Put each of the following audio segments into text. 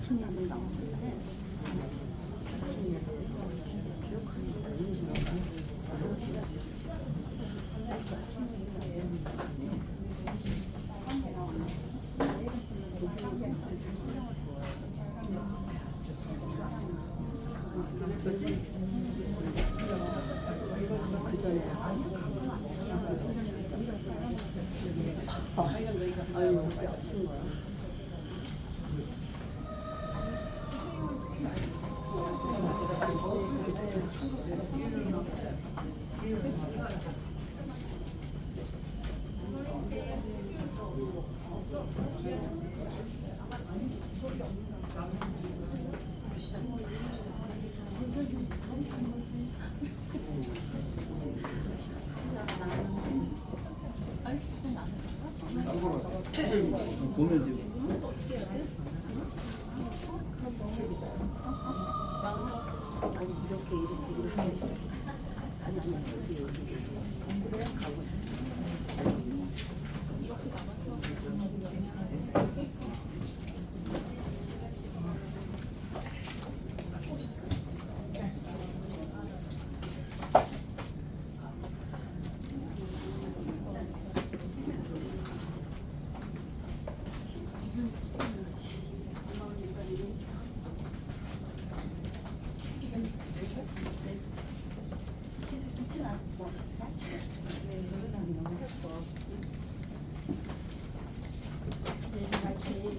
보면 돼요.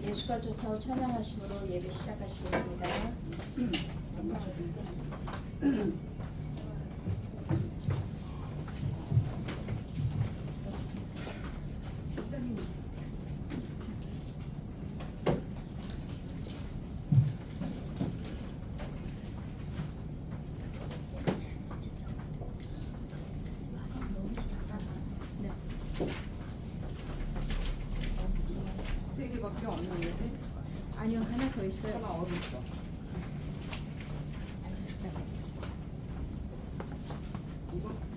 예수가 좋다고 찬양하심으로 예배 시작하시겠습니다. 세 개밖에 없는데? 아니요, 하나 더 있어요. 하나 어디 있어? 이거?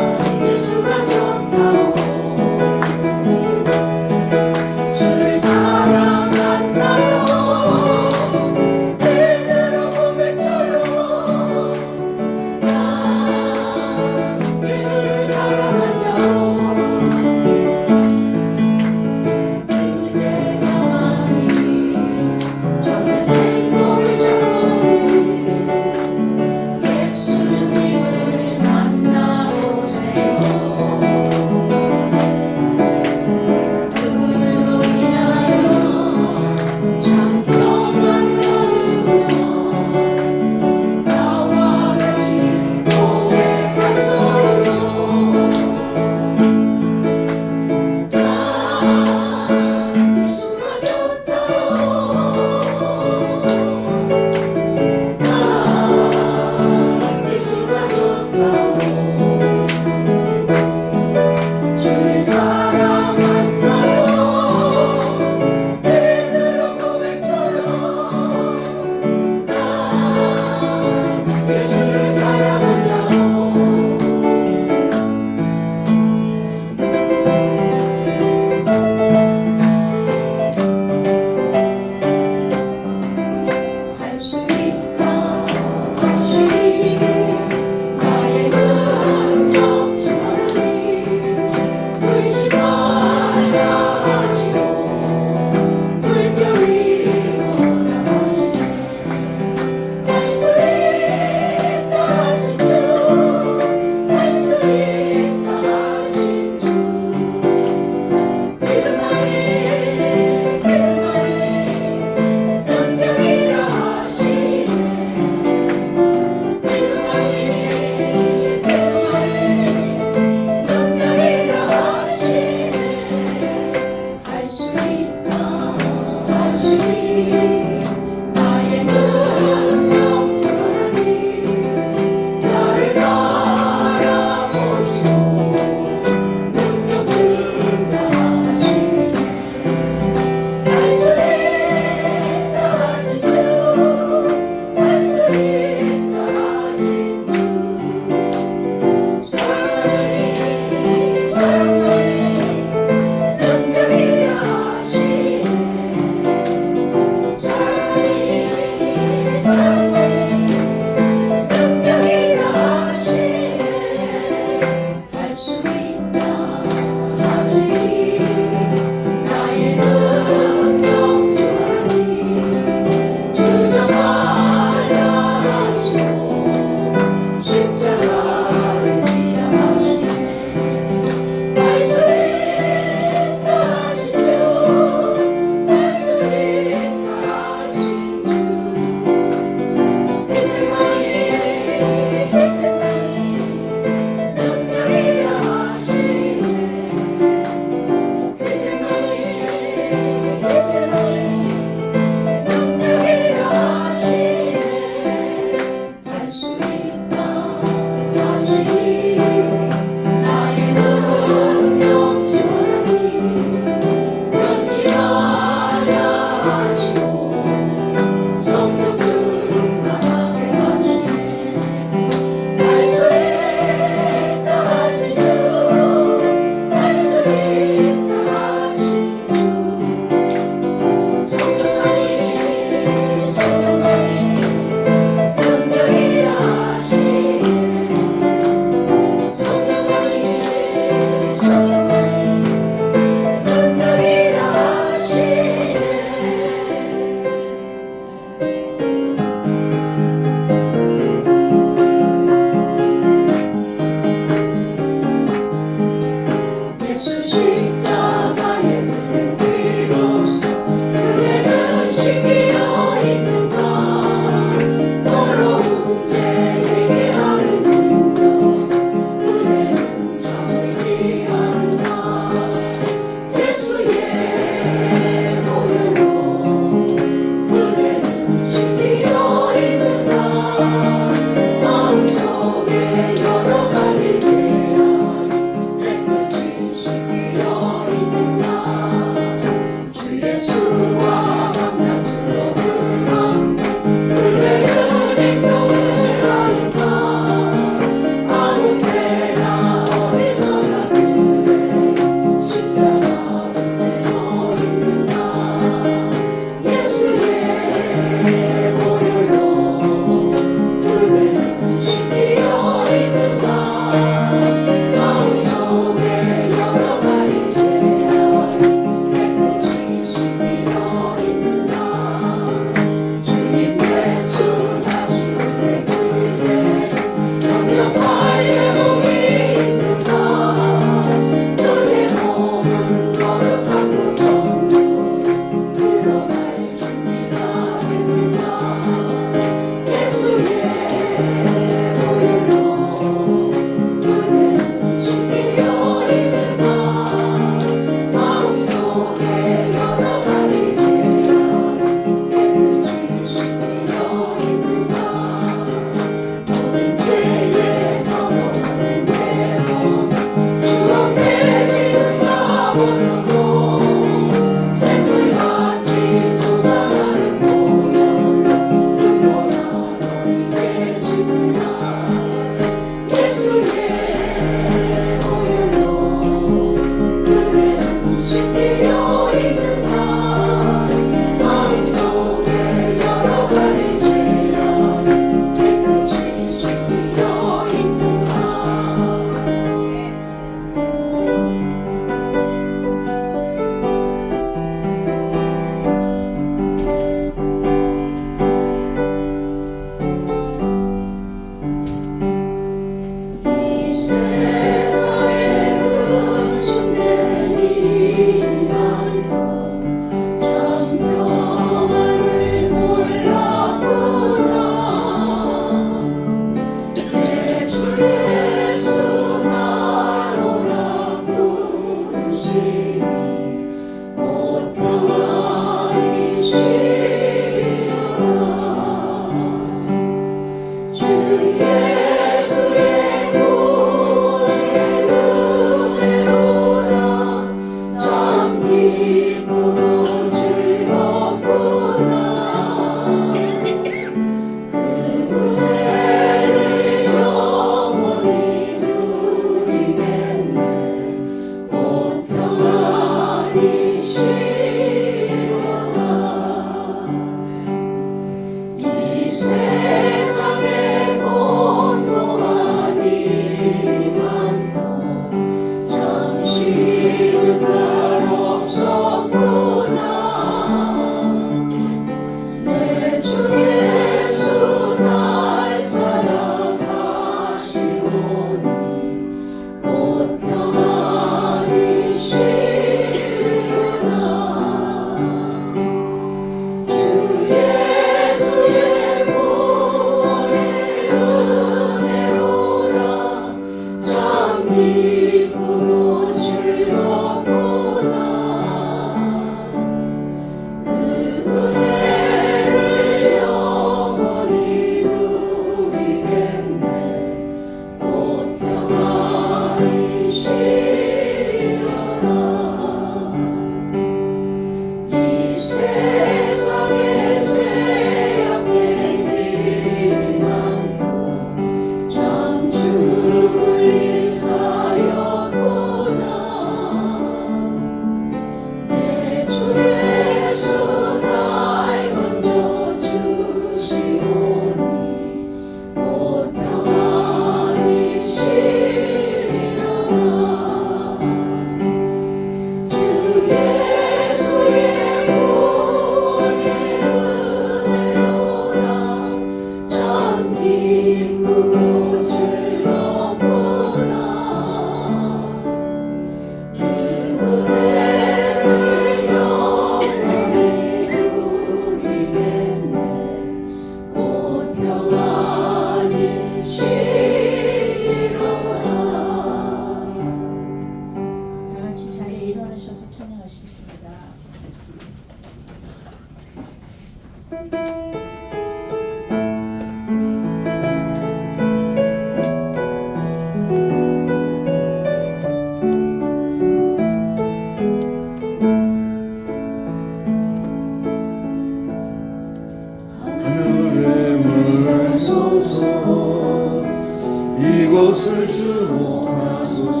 이곳을 주목하소서.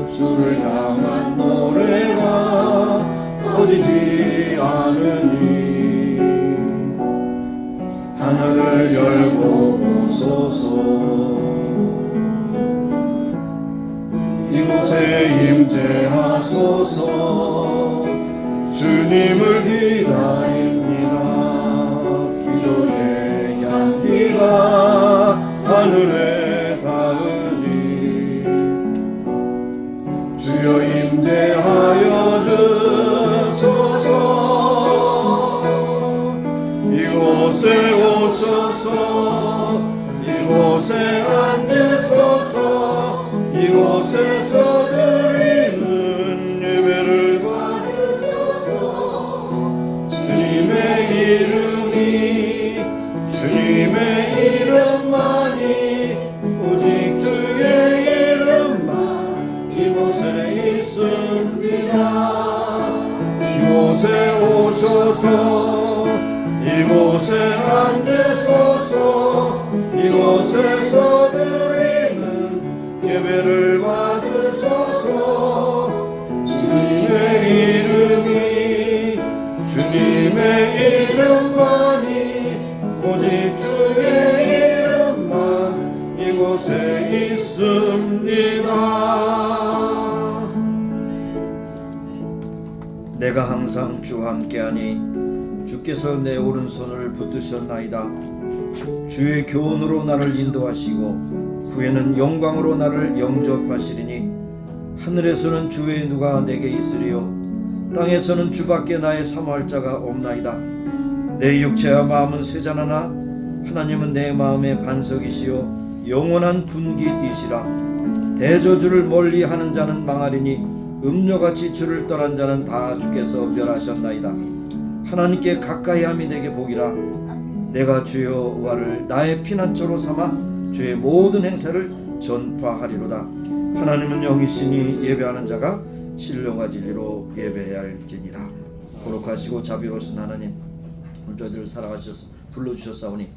주를 향한 노래가 꺼지지 않으니 하늘을 열고 보소서. 이곳에 임재하소서. 주님을 기다립니다. 기도의 향기가 하늘에 닿으니 주여 임재하여 주소서. 이곳에 오소서. 이곳에 앉으소서. 이곳에서 드리는 예배를 받으소서. 주님의 이름이 주님의 이름만이 오직 주의 이름만 이곳에 있습니다. 이곳에 오셔서 이곳에 앉으소서. 이곳에서 드리는 예배를 받으소서. 주님의 이름이 주님의 이름만이 오직 주의 이름만 이곳에 있습니다. 내가 항상 주와 함께하니 주께서 내 오른손을 붙드셨나이다. 주의 교훈으로 나를 인도하시고 후에는 영광으로 나를 영접하시리니 하늘에서는 주 외에 누가 내게 있으리요 땅에서는 주밖에 나의 사모할 자가 없나이다. 내 육체와 마음은 쇠잔하나 하나님은 내 마음의 반석이시요 영원한 분깃이시라. 대저주를 멀리하는 자는 망하리니 음료같이 주를 떠난 자는 다 주께서 멸하셨나이다. 하나님께 가까이함이 내게 복이라. 내가 주의 의화를 나의 피난처로 삼아 주의 모든 행사를 전파하리로다. 하나님은 영이시니 예배하는 자가 신령과 진리로 예배해야 할지니라. 거룩하시고 자비로우신 하나님, 오늘 저희들을 사랑하셔서 불러주셨사오니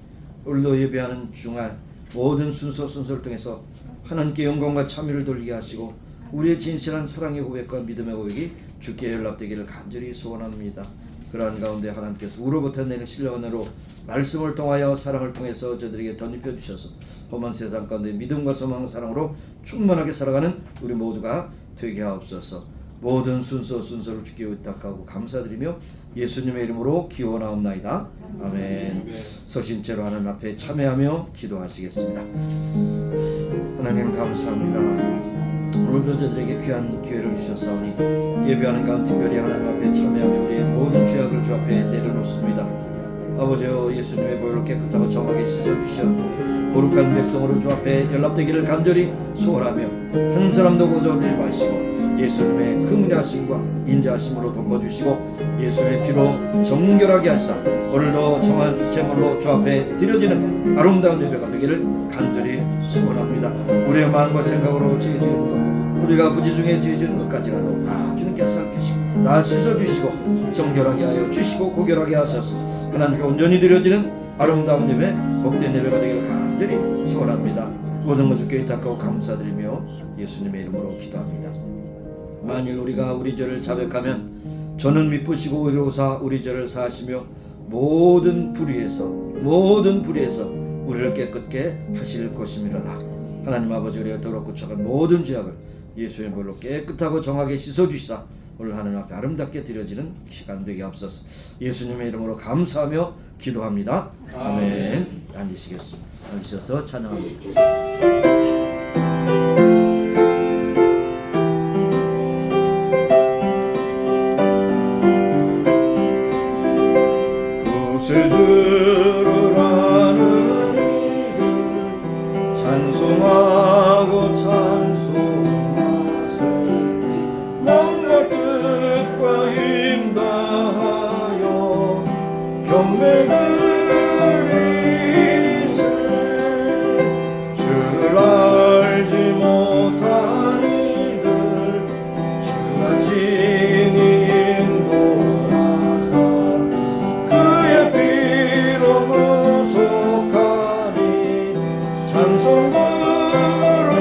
오늘도 예배하는 중간 모든 순서를 통해서 하나님께 영광과 참여를 돌리게 하시고 우리의 진실한 사랑의 고백과 믿음의 고백이 주께 연락되기를 간절히 소원합니다. 그러한 가운데 하나님께서 우로부터 내는 신령으로 말씀을 통하여 사랑을 통해서 저들에게 덧입혀 주셔서 험한 세상 가운데 믿음과 소망 사랑으로 충만하게 살아가는 우리 모두가 되게 하옵소서. 모든 순서를 주께 의탁하고 감사드리며 예수님의 이름으로 기원하옵나이다. 아멘. 서신체로 하나님 앞에 참여하며 기도하시겠습니다. 하나님 감사합니다. 오늘도 저들에게 귀한 기회를 주셨사오니 예배하는 가운데 특별히 하나님 앞에 참여하며 우리의 모든 죄악을 주 앞에 내려놓습니다. 아버지여, 예수님의 보혈로 깨끗하고 정하게 씻어주시어 거룩한 백성으로 주 앞에 연락되기를 간절히 소원하며 한 사람도 고저되지 마시고 예수님의 긍휼하심과 인자하심으로 덮어주시고 예수의 피로 정결하게 하사 오늘도 정한 제물로 주 앞에 드려지는 아름다운 예배가 되기를 간절히 소원합니다. 우리의 마음과 생각으로 죄 지은 것, 우리가 부지 중에 죄 지은 것까지라도 다 주님께서 살피시고 다 씻어주시고 정결하게 하여 주시고 고결하게 하셔서 하나님께 온전히 드려지는 아름다운 예배, 복된 예배가 되기를 간절히 소원합니다. 모든 것 주께 의탁하고 감사드리며 예수님의 이름으로 기도합니다. 만일 우리가 우리 죄를 자백하면 저는 미쁘시고 의로우사 우리 죄를 사하시며 모든 불의에서 우리를 깨끗게 하실 것이미로다. 하나님 아버지, 우리가 더럽고 착한 모든 죄악을 예수의 보혈로 깨끗하고 정하게 씻어주시사 오늘 하나님 앞에 아름답게 드려지는 시간 되게 앞서서 예수님의 이름으로 감사하며 기도합니다. 아멘. 앉으시겠습니다. 앉으셔서 찬양합니다. 구세주를 아는 이들 찬송하고 찬송하세. 몸과 뜻과 힘 다하여 경배 드리세. 주를 알지 못한 이들 주가 친히 인도하사 그의 피로 구속하니 찬송 부르세.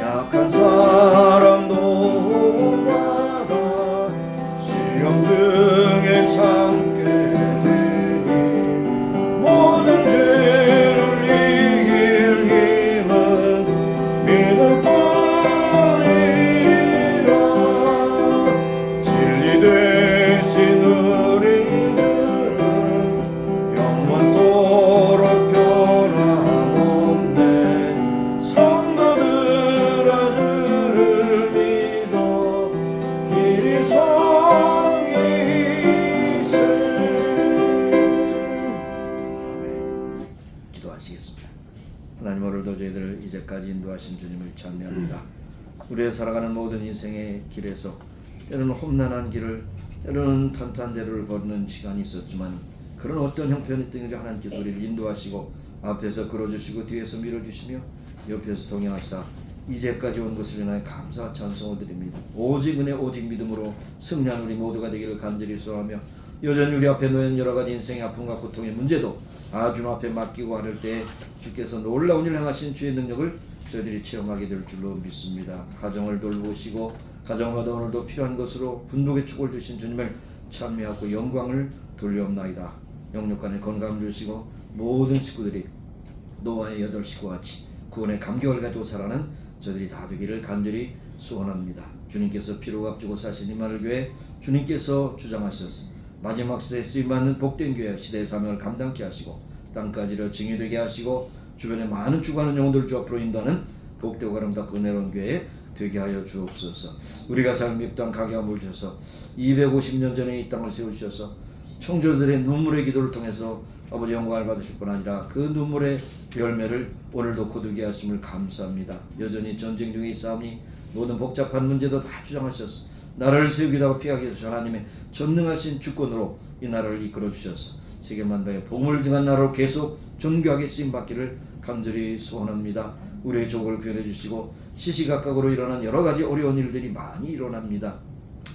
약한 사람 도움받아 시험 중에 참게 되니 모든 죄를 이길 힘은 믿을 뿐이라. 진리 되신 우리 주는 영원토록 변함없네. 성도들아 주를 믿어 길이 성이세. 아멘. 기도하시겠습니다. 하나님, 오늘도 저희들을 이제까지 인도하신 주님을 찬미합니다. 우리의 살아가는 모든 인생의 길에서 때로는 험난한 길을, 때로는 탄탄대로를 걷는 시간이 있었지만 그런 어떤 형편이든지 하나님께서 우리를 인도하시고 앞에서 끌어주시고 뒤에서 밀어주시며 옆에서 동행하사 이제까지 온 것을 인하여 감사와 찬송을 드립니다. 오직 은혜 오직 믿음으로 승리한 우리 모두가 되기를 간절히 소원하며 여전히 우리 앞에 놓인 여러 가지 인생의 아픔과 고통의 문제도 아주 앞에 맡기고 하를 때 주께서 놀라운 일 행하신 주의 능력을 저희들이 체험하게 될 줄로 믿습니다. 가정을 돌보시고 가정마다 오늘도 필요한 것으로 분노의 축을 주신 주님을 찬미하고 영광을 돌려옵나이다. 영육간에 건강을 주시고 모든 식구들이 노아의 8 식구와 같이 구원의 감격을 가지고 살아가는 저들이 다 되기를 간절히 소원합니다. 주님께서 피로 값주고 사신 이마늘 교회 주님께서 주장하셔서 마지막 시대에 쓰임받는 복된 교회 시대의 사명을 감당케 하시고 땅까지로 증인되게 하시고 주변에 많은 죽어가는 영혼들 주 앞으로 인도하는 복되고 아름답고 은혜로운 교회 되게 하여 주옵소서. 우리가 사는 미국 땅 가게함을 주셔서 250년 전에 이 땅을 세우셔서 청조들의 눈물의 기도를 통해서 아버지 영광을 받으실 뿐 아니라 그 눈물의 열매를 오늘도 거두게 하심을 감사합니다. 여전히 전쟁 중에 있사오니 모든 복잡한 문제도 다 주장하셔서 나라를 세우기도 피하게 해서 하나님의 전능하신 주권으로 이 나라를 이끌어 주셔서 세계 만방에 복음을 증한 나라로 계속 존귀하게 쓰임받기를 간절히 소원합니다. 우리의 조국을 구현해 주시고 시시각각으로 일어난 여러 가지 어려운 일들이 많이 일어납니다.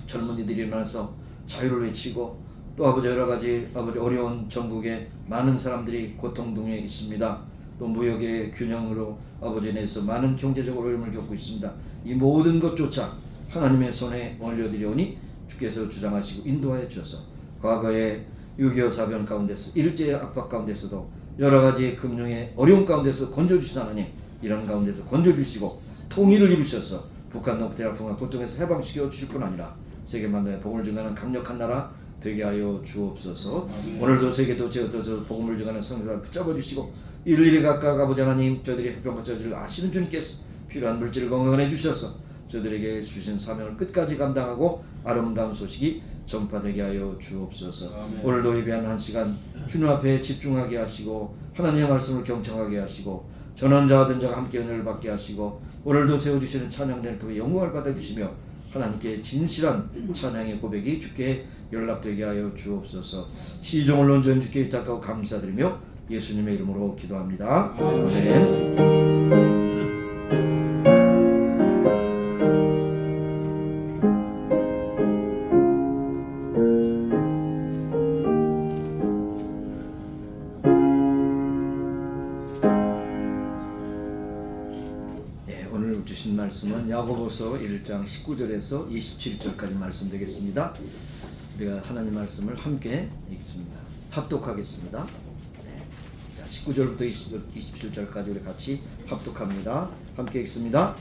젊은이들이 일어나서 자유를 외치고 또 아버지 여러 가지 아버지 어려운 전국에 많은 사람들이 고통 중에 있습니다. 또 무역의 균형으로 아버지 내에서 많은 경제적 어려움을 겪고 있습니다. 이 모든 것조차 하나님의 손에 올려드리오니 주께서 주장하시고 인도하여 주셔서 과거의 6.25 사변 가운데서 일제의 압박 가운데서도 여러 가지 금융의 어려움 가운데서 건져주신 하나님, 이런 가운데서 건져주시고 통일을 이루셔서 북한 농 대화풍과 고통에서 해방시켜 주실 뿐 아니라 세계 만방에 복음을 증하는 강력한 나라 되게 하여 주옵소서. 오늘도 세계도 제어도서 복음을 증하는 성도들 붙잡아 주시고 일일이 각각 아버지 하나님 저들이 해병과 저들을 아시는 주님께서 필요한 물질을 건강해 주셔서 저들에게 주신 사명을 끝까지 감당하고 아름다운 소식이 전파되게 하여 주옵소서. 오늘도 예배한 한 시간 주님 앞에 집중하게 하시고 하나님의 말씀을 경청하게 하시고 전원자와 된자가 함께 은혜를 받게 하시고 오늘도 세워주시는 찬양대를 통해 영광을 받아주시며 하나님께 진실한 찬양의 고백이 주께 연락되게 하여 주옵소서. 시종을 논전 주께 위탁하고 감사드리며 예수님의 이름으로 기도합니다. 아멘. 오늘 주신 말씀은 야고보서 1장 19절에서 27절까지 말씀 되겠습니다. 우리가 하나님 말씀을 함께 읽습니다. 합독하겠습니다. 자, 19절부터 27절까지 우리 같이 합독합니다. 함께 읽습니다.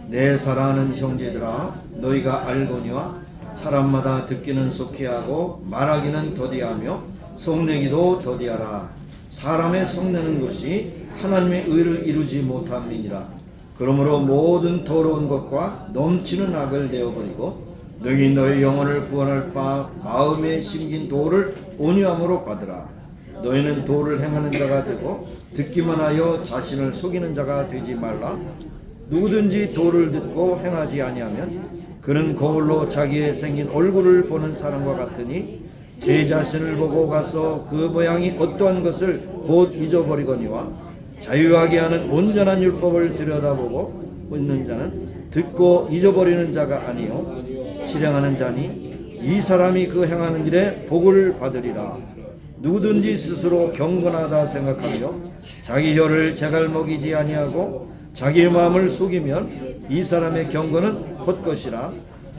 내 사랑하는 형제들아, 너희가 알거니와 사람마다 듣기는 속히하고 말하기는 더디하며 성내기도 더디하라. 사람의 성내는 것이 하나님의 의를 이루지 못함이니라. 그러므로 모든 더러운 것과 넘치는 악을 내어버리고 능히 너희 영혼을 구원할 바 마음에 심긴 도를 온유함으로 받으라. 너희는 도를 행하는 자가 되고 듣기만 하여 자신을 속이는 자가 되지 말라. 누구든지 도를 듣고 행하지 아니하면 그는 거울로 자기의 생긴 얼굴을 보는 사람과 같으니 제 자신을 보고 가서 그 모양이 어떠한 것을 곧 잊어버리거니와 자유하게 하는 온전한 율법을 들여다보고 있는 자는 듣고 잊어버리는 자가 아니요 실행하는 자니 이 사람이 그 행하는 일에 복을 받으리라. 누구든지 스스로 경건하다 생각하며 자기 혀를 제갈먹이지 아니하고 자기의 마음을 속이면 이 사람의 경건은 헛것이라.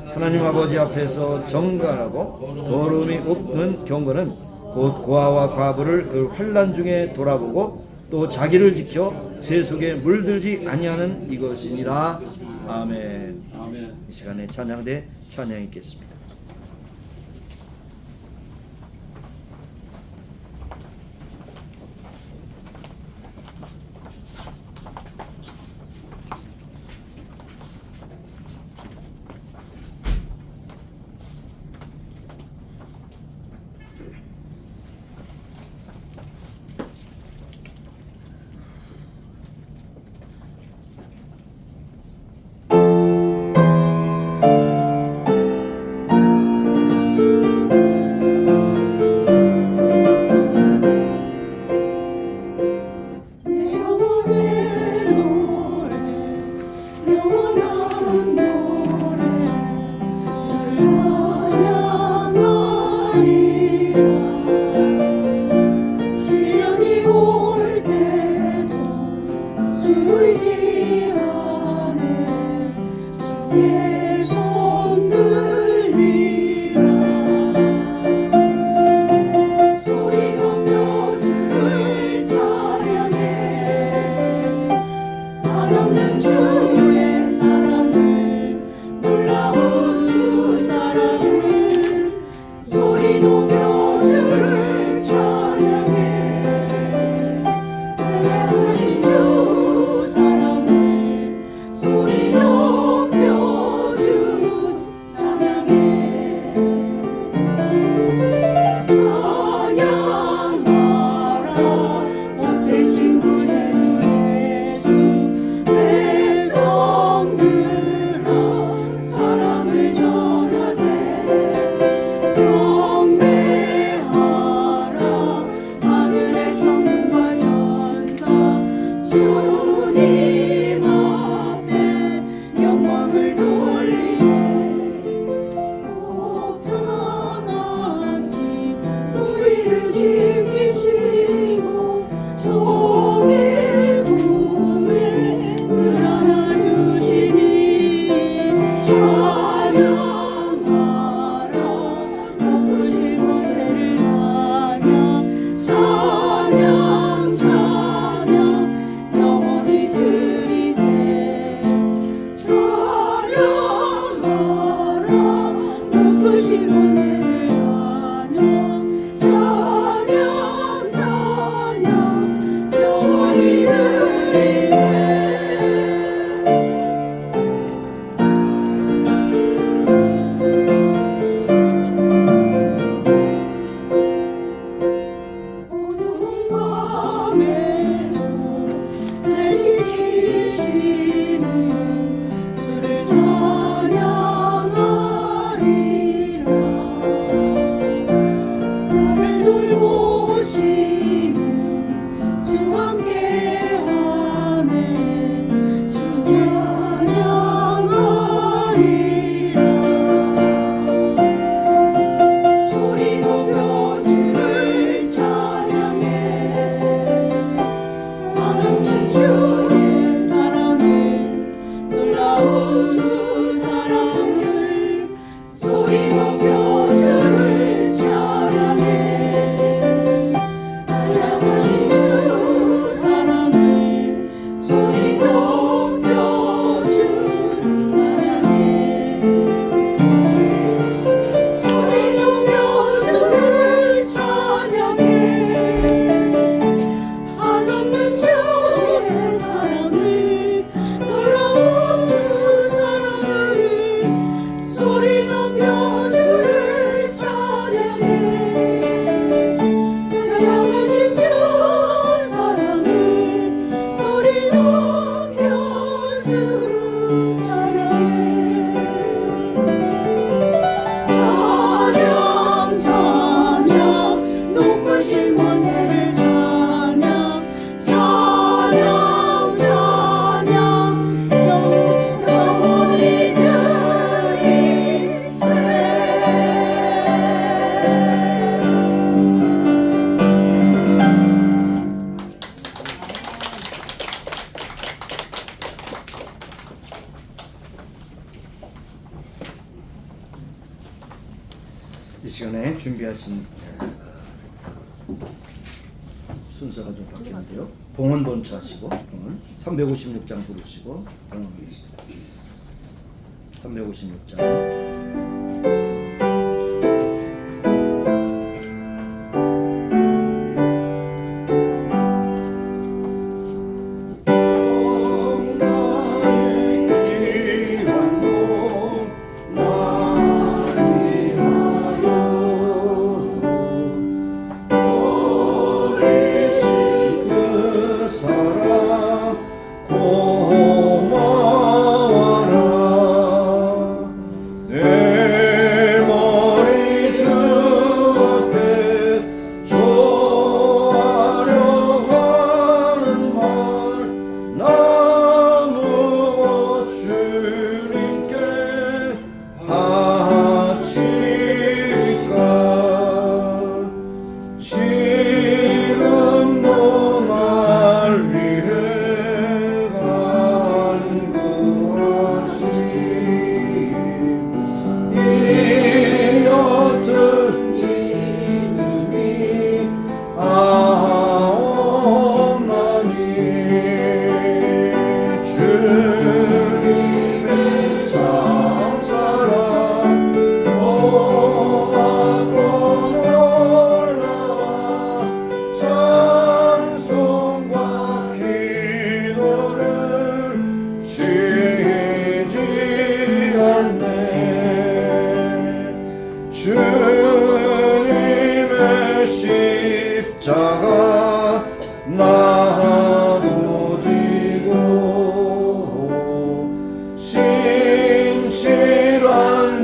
하나님 아버지 앞에서 정갈하고 더러움이 없는 경건은 곧 고아와 과부를 그 환난 중에 돌아보고 또 자기를 지켜 세속에 물들지 아니하는 이것이니라. 아멘. 이 시간에 찬양대 찬양 있겠습니다. 시간에 준비하신 순서가 좀 바뀌는데요. 봉헌 본처 하시고 봉헌 356장 부르시고 봉헌하겠습니다. 356장. 주님의 십자가 나도 지고 신실한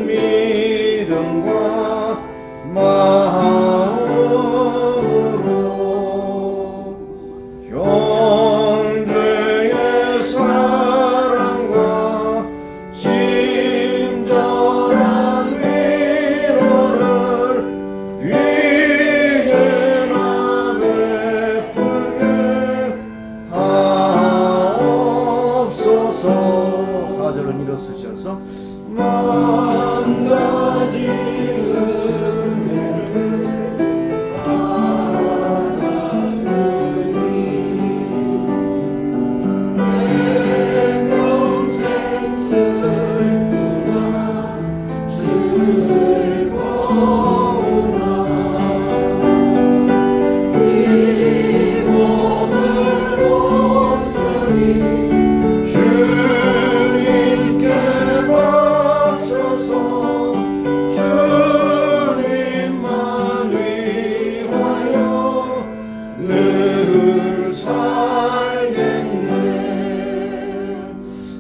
믿음과 마음으로 형제의 사랑과 친절한 위로를 뒤에나 베풀게 하옵소서. 4절은 일어서셔서 만 가지 주님께 바쳐서 주님만 위하여 늘 살겠네.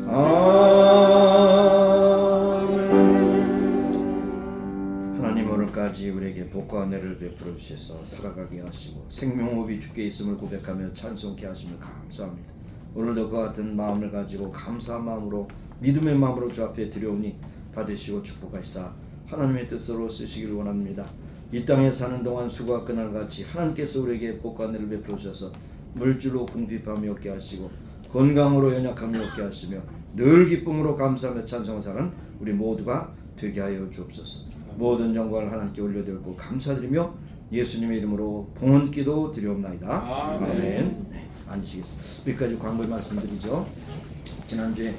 아멘. 하나님 오늘까지 우리에게 복과 은혜를 베풀어 주셔서 살아가게 하시고 생명호흡이 주께 있음을 고백하며 찬송케 하심을 감사합니다. 오늘도 그와 같은 마음을 가지고 감사한 마음으로 믿음의 마음으로 주 앞에 드려오니 받으시고 축복하시사 하나님의 뜻으로 쓰시길 원합니다. 이 땅에 사는 동안 수고와 그날같이 하나님께서 우리에게 복과 은혜를 베풀어 주셔서 물질로 궁핍함이 없게 하시고 건강으로 연약함이 없게 하시며 늘 기쁨으로 감사하며 찬송하는 우리 모두가 되게 하여 주옵소서. 모든 영광을 하나님께 올려드리고 감사드리며 예수님의 이름으로 봉헌기도 드리옵나이다. 아멘. 네, 앉으시겠습니다. 여기까지 광고의 말씀드리죠. 지난주에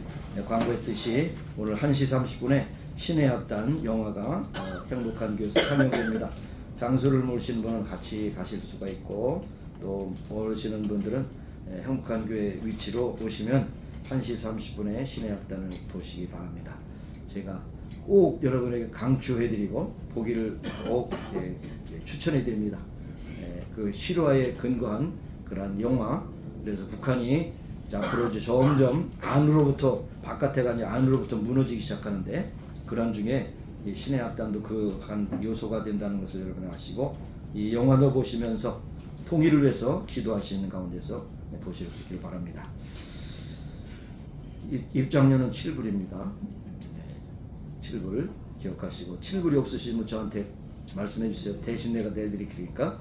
광고했듯이 오늘 1시 30분에 신의 학단 영화가 행복한 교회에서 상영됩니다. 장소를 모르시는 분은 같이 가실 수가 있고 또 모르시는 분들은 행복한 교회 위치로 오시면 1시 30분에 신의 학단을 보시기 바랍니다. 제가 꼭 여러분에게 강추해드리고 보기를 꼭 추천해드립니다. 그 실화에 근거한 그러한 영화. 그래서 북한이 앞으로 이제 점점 안으로부터 바깥에가 아니라 안으로부터 무너지기 시작하는데 그런 중에 이 신의 학단도 그 한 요소가 된다는 것을 여러분 아시고 이 영화도 보시면서 통일을 위해서 기도하시는 가운데서 보실 수 있기를 바랍니다. 입장료는 7불입니다. 7불 기억하시고 7불이 없으시면 저한테 말씀해 주세요. 대신 내가 내드릴 테니까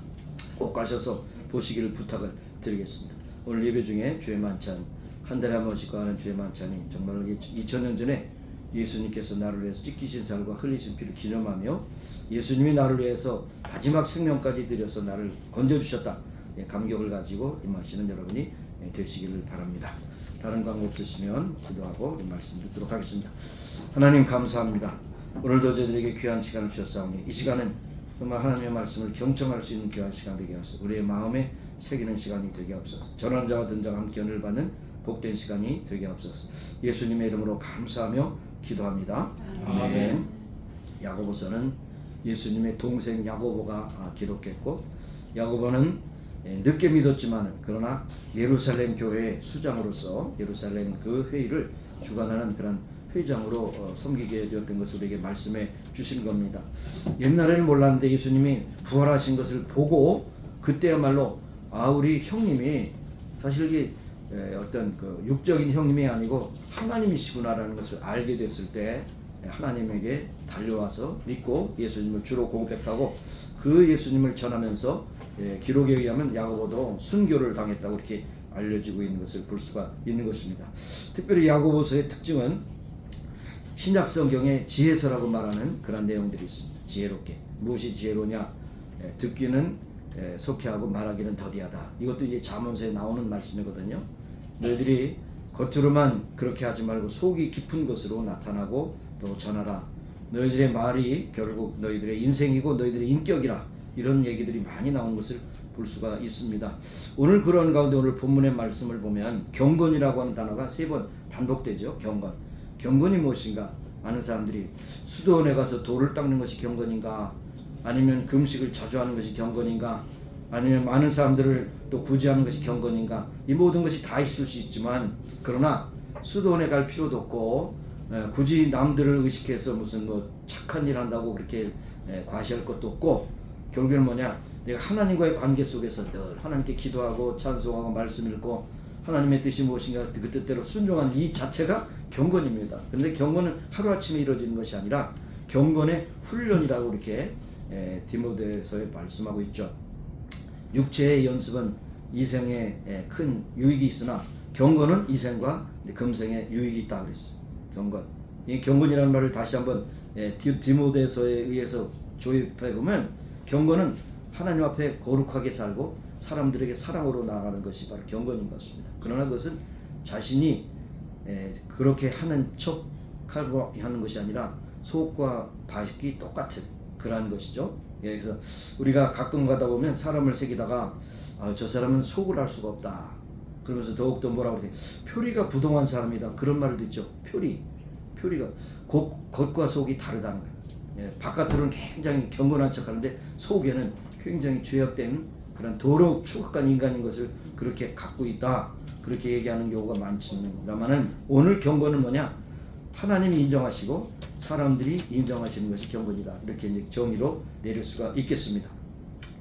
꼭 가셔서 보시기를 부탁을 드리겠습니다. 오늘 예배 중에 주의 만찬 한 달에 한 번씩 하는 주의 만찬이 정말 2000년 전에 예수님께서 나를 위해서 찢기신 살과 흘리신 피를 기념하며 예수님이 나를 위해서 마지막 생명까지 들여서 나를 건져주셨다. 감격을 가지고 임하시는 여러분이 되시기를 바랍니다. 다른 광고 없으시면 기도하고 말씀 듣도록 하겠습니다. 하나님 감사합니다. 오늘도 저희들에게 귀한 시간을 주셨사오니 이 시간은 정말 하나님의 말씀을 경청할 수 있는 귀한 시간 되게 하소서. 우리의 마음에 새기는 시간이 되게 하옵소서. 전환자와 등자가 함께 은혜를 받는 복된 시간이 되게 하옵소서. 예수님의 이름으로 감사하며 기도합니다. 아멘. 야고보서는 예수님의 동생 야고보가 기록했고, 야고보는 늦게 믿었지만 그러나 예루살렘 교회의 수장으로서 예루살렘 그 회의를 주관하는 그런 회장으로 섬기게 되었던 것을 우리에게 말씀해 주신 겁니다. 옛날에는 몰랐는데 예수님이 부활하신 것을 보고 그때야말로 우리 형님이 사실 이게 어떤 그 육적인 형님이 아니고 하나님이시구나라는 것을 알게 됐을 때 하나님에게 달려와서 믿고 예수님을 주로 고백하고 그 예수님을 전하면서 기록에 의하면 야고보도 순교를 당했다고 이렇게 알려지고 있는 것을 볼 수가 있는 것입니다. 특별히 야고보서의 특징은 신약 성경의 지혜서라고 말하는 그런 내용들이 있습니다. 지혜롭게. 무엇이 지혜로냐? 듣기는 속히하고 말하기는 더디하다. 이것도 이제 잠언서에 나오는 말씀이거든요. 너희들이 겉으로만 그렇게 하지 말고 속이 깊은 것으로 나타나고 또 전하라. 너희들의 말이 결국 너희들의 인생이고 너희들의 인격이라. 이런 얘기들이 많이 나온 것을 볼 수가 있습니다. 오늘 그런 가운데 오늘 본문의 말씀을 보면 경건이라고 하는 단어가 3번 반복되죠. 경건. 경건이 무엇인가? 많은 사람들이 수도원에 가서 돌을 닦는 것이 경건인가? 아니면 금식을 자주 하는 것이 경건인가? 아니면 많은 사람들을 또 구제하는 것이 경건인가? 이 모든 것이 다 있을 수 있지만 그러나 수도원에 갈 필요도 없고 굳이 남들을 의식해서 무슨 뭐 착한 일 한다고 그렇게 과시할 것도 없고 결국에는 뭐냐? 내가 하나님과의 관계 속에서 늘 하나님께 기도하고 찬송하고 말씀 읽고 하나님의 뜻이 무엇인가 그 뜻대로 순종하는 이 자체가 경건입니다. 그런데 경건은 하루아침에 이루어지는 것이 아니라 경건의 훈련이라고 이렇게 디모데서에 말씀하고 있죠. 육체의 연습은 이생에 큰 유익이 있으나 경건은 이생과 금생에 유익이 있다 그랬어요. 경건. 이 경건이라는 말을 다시 한번 디모데서에 의해서 조입해 보면 경건은 하나님 앞에 거룩하게 살고 사람들에게 사랑으로 나아가는 것이 바로 경건인 것입니다. 그러나 그것은 자신이 그렇게 하는 척하고 하는 것이 아니라 속과 밖이 똑같은 그러한 것이죠. 그래서 우리가 가끔 가다 보면 사람을 새기다가 저 사람은 속을 알 수가 없다. 그러면서 더욱더 뭐라고 그래? 표리가 부동한 사람이다. 그런 말을 듣죠. 표리가 겉과 속이 다르다는 거예요. 바깥으로는 굉장히 경건한 척하는데 속에는 굉장히 죄악된 그런 더러운 추악한 인간인 것을 그렇게 갖고 있다. 그렇게 얘기하는 경우가 많습니다만은 오늘 경건은 뭐냐? 하나님이 인정하시고 사람들이 인정하시는 것이 경건이다. 이렇게 이제 정의로 내릴 수가 있겠습니다.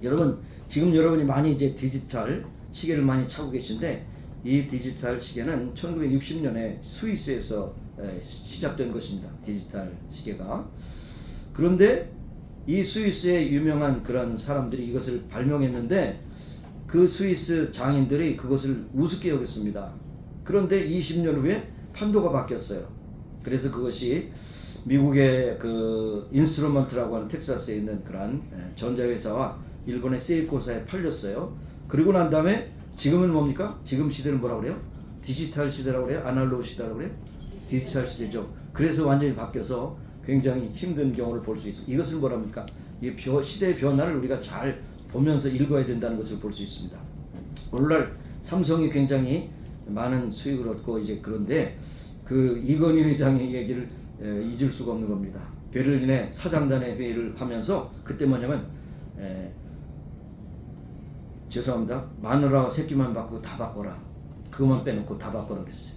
여러분 지금 여러분이 많이 이제 디지털 시계를 많이 차고 계신데 이 디지털 시계는 1960년에 스위스에서 시작된 것입니다. 디지털 시계가. 그런데 이 스위스의 유명한 그런 사람들이 이것을 발명했는데 그 스위스 장인들이 그것을 우습게 여겼습니다. 그런데 20년 후에 판도가 바뀌었어요. 그래서 그것이 미국의 그 인스트루먼트라고 하는 텍사스에 있는 그런 전자회사와 일본의 세이코사에 팔렸어요. 그리고 난 다음에 지금은 뭡니까? 지금 시대는 뭐라고 그래요? 디지털 시대라고 그래요? 아날로그 시대라고 그래요? 디지털 시대죠. 그래서 완전히 바뀌어서 굉장히 힘든 경우를 볼 수 있어요. 이것을 뭐랍니까? 이 시대의 변화를 우리가 잘 보면서 읽어야 된다는 것을 볼 수 있습니다. 오늘날 삼성이 굉장히 많은 수익을 얻고 이제 그런데 그 이건희 회장의 얘기를 잊을 수가 없는 겁니다. 베를린의 사장단의 회의를 하면서 그때 뭐냐면 죄송합니다. 마누라 새끼만 바꾸고 다 바꿔라. 그것만 빼놓고 다 바꿔라 그랬어요.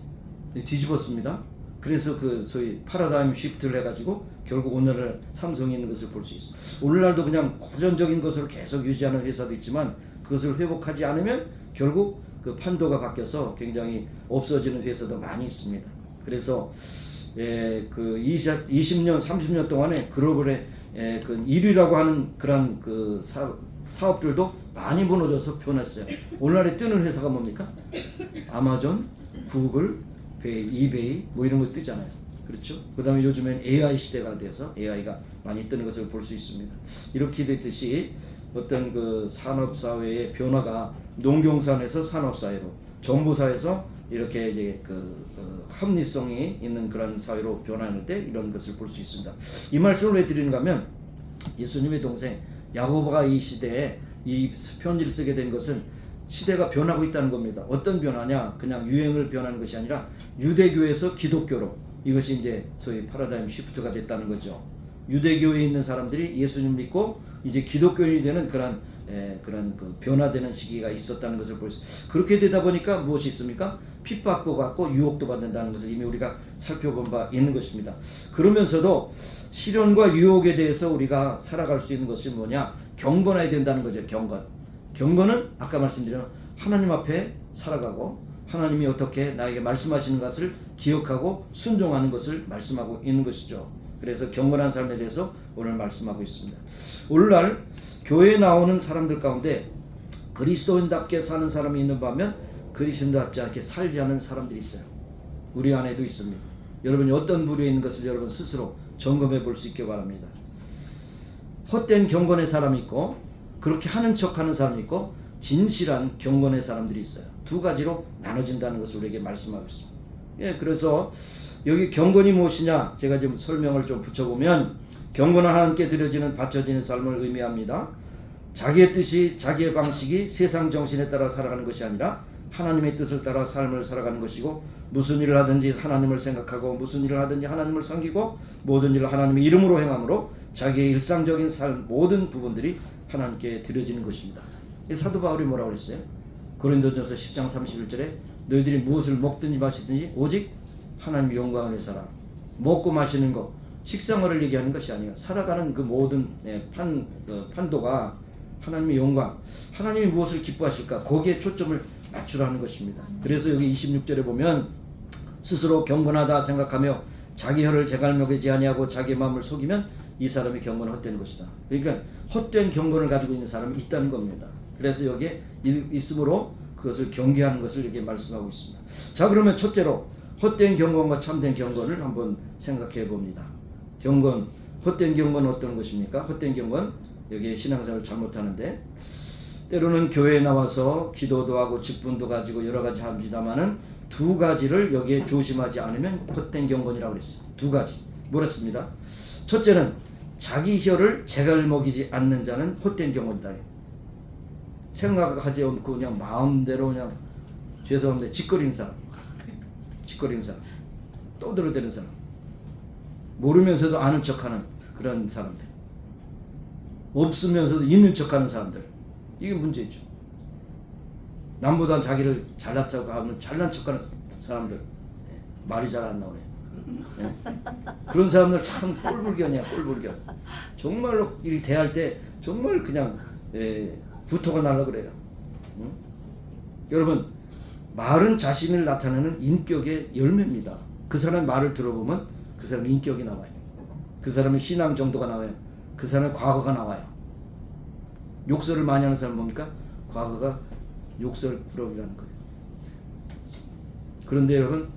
뒤집었습니다. 그래서 그 소위 파라다임 시프트를 해가지고 결국 오늘날 삼성이 있는 것을 볼 수 있어요. 오늘날도 그냥 고전적인 것을 계속 유지하는 회사도 있지만 그것을 회복하지 않으면 결국 그 판도가 바뀌어서 굉장히 없어지는 회사도 많이 있습니다. 그래서 그 20년, 30년 동안에 글로벌의 그 1위라고 하는 그런 그 사업들도 많이 무너져서 변했어요. 오늘날에 뜨는 회사가 뭡니까? 아마존, 구글, 이베이 뭐 이런 거 뜨잖아요. 그렇죠? 그 다음에 요즘엔 AI 시대가 돼서 AI가 많이 뜨는 것을 볼 수 있습니다. 이렇게 됐듯이 어떤 그 산업사회의 변화가 농경사회에서 산업사회로, 정보사회에서 이렇게 이제 합리성이 있는 그런 사회로 변하는 때 이런 것을 볼 수 있습니다. 이 말씀을 왜 드리는가 하면 예수님의 동생 야고보가 이 시대에 이 편지를 쓰게 된 것은 시대가 변하고 있다는 겁니다. 어떤 변화냐? 그냥 유행을 변하는 것이 아니라 유대교에서 기독교로, 이것이 이제 소위 파라다임 시프트가 됐다는 거죠. 유대교에 있는 사람들이 예수님 믿고 이제 기독교인이 되는 그런 그 변화되는 시기가 있었다는 것을 볼 수. 그렇게 되다 보니까 무엇이 있습니까? 핍박도 받고 유혹도 받는다는 것을 이미 우리가 살펴본 바 있는 것입니다. 그러면서도 시련과 유혹에 대해서 우리가 살아갈 수 있는 것이 뭐냐? 경건해야 된다는 거죠. 경건은 아까 말씀드린 하나님 앞에 살아가고 하나님이 어떻게 나에게 말씀하시는 것을 기억하고 순종하는 것을 말씀하고 있는 것이죠. 그래서 경건한 삶에 대해서 오늘 말씀하고 있습니다. 오늘날 교회에 나오는 사람들 가운데 그리스도인답게 사는 사람이 있는 반면 그리스도인답지 않게 살지 않은 사람들이 있어요. 우리 안에도 있습니다. 여러분이 어떤 부류에 있는 것을 여러분 스스로 점검해 볼 수 있기 바랍니다. 헛된 경건의 사람이 있고 그렇게 하는 척하는 사람이 있고 진실한 경건의 사람들이 있어요. 두 가지로 나눠진다는 것을 우리에게 말씀하고 있습니다. 그래서 여기 경건이 무엇이냐? 제가 좀 설명을 좀 붙여보면 경건은 하나님께 드려지는 바쳐지는 삶을 의미합니다. 자기의 뜻이 자기의 방식이 세상 정신에 따라 살아가는 것이 아니라 하나님의 뜻을 따라 삶을 살아가는 것이고 무슨 일을 하든지 하나님을 생각하고 무슨 일을 하든지 하나님을 섬기고 모든 일을 하나님의 이름으로 행함으로 자기의 일상적인 삶 모든 부분들이 하나님께 드려지는 것입니다. 사도 바울이 뭐라고 그랬어요? 고린도전서 10장 31절에 너희들이 무엇을 먹든지 마시든지 오직 하나님의 영광을 위해서라. 먹고 마시는 것, 식생활을 얘기하는 것이 아니에요. 살아가는 그 모든 판도가 하나님의 영광, 하나님이 무엇을 기뻐하실까 거기에 초점을 맞추라는 것입니다. 그래서 여기 26절에 보면 스스로 경건하다 생각하며 자기 혀를 제갈먹이지 아니하고 자기 마음을 속이면 이 사람이 경건은 헛된 것이다. 그러니까 헛된 경건을 가지고 있는 사람이 있다는 겁니다. 그래서 여기에 있으므로 그것을 경계하는 것을 여기에 말씀하고 있습니다. 자, 그러면 첫째로 헛된 경건과 참된 경건을 한번 생각해 봅니다. 경건, 헛된 경건은 어떤 것입니까? 헛된 경건, 여기에 신앙생활을 잘못하는데 때로는 교회에 나와서 기도도 하고 직분도 가지고 여러 가지 합니다만은 두 가지를 여기에 조심하지 않으면 헛된 경건이라고 그랬어요. 두 가지. 뭐랬습니다? 첫째는 자기 혀를 제갈먹이지 않는 자는 헛된 경건이다. 생각하지 않고 그냥 마음대로 그냥 죄송한데 짓거리는 사람, 떠들어대는 사람, 모르면서도 아는 척하는 그런 사람들, 없으면서도 있는 척하는 사람들, 이게 문제죠. 남보다 자기를 잘났다고 하면 잘난 척하는 사람들, 말이 잘 안 나오네. 그런 사람들 참 꼴불견이야, 꼴불견. 정말로 이렇게 대할 때 정말 그냥 부토가 날라 그래요. 여러분, 말은 자신을 나타내는 인격의 열매입니다. 그 사람의 말을 들어보면 그 사람의 인격이 나와요. 그 사람의 신앙 정도가 나와요. 그 사람의 과거가 나와요. 욕설을 많이 하는 사람 뭡니까? 과거가 욕설 부러기라는 거예요. 그런데 여러분,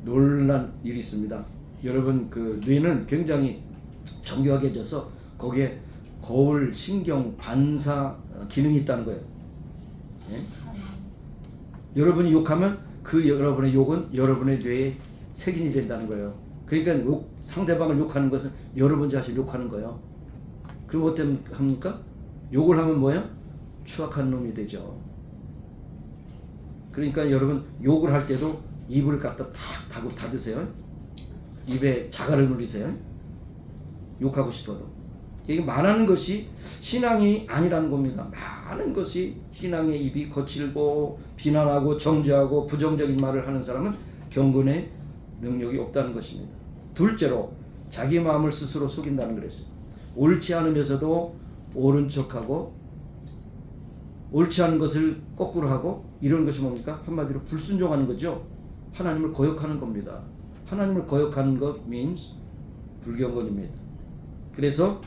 놀란 일이 있습니다. 여러분, 그 뇌는 굉장히 정교하게져서 거기에 거울, 신경, 반사 기능이 있다는 거예요. 예? 여러분이 욕하면 그 여러분의 욕은 여러분의 뇌에 색인이 된다는 거예요. 그러니까 상대방을 욕하는 것은 여러분 자신을 욕하는 거예요. 그럼 어떻게 합니까? 욕을 하면 뭐예요? 추악한 놈이 되죠. 그러니까 여러분 욕을 할 때도 입을 갖다 탁 닫으세요. 입에 자갈을 누리세요. 욕하고 싶어도. 이게 말하는 것이 신앙이 아니라는 겁니다. 많은 것이 신앙의 입이 거칠고 비난하고 정죄하고 부정적인 말을 하는 사람은 경건의 능력이 없다는 것입니다. 둘째로 자기 마음을 스스로 속인다는 그랬어요. 옳지 않으면서도 옳은 척하고 옳지 않은 것을 거꾸로 하고 이런 것이 뭡니까? 한마디로 불순종하는 거죠. 하나님을 거역하는 겁니다. 하나님을 거역하는 것 means 불경건입니다. 그래서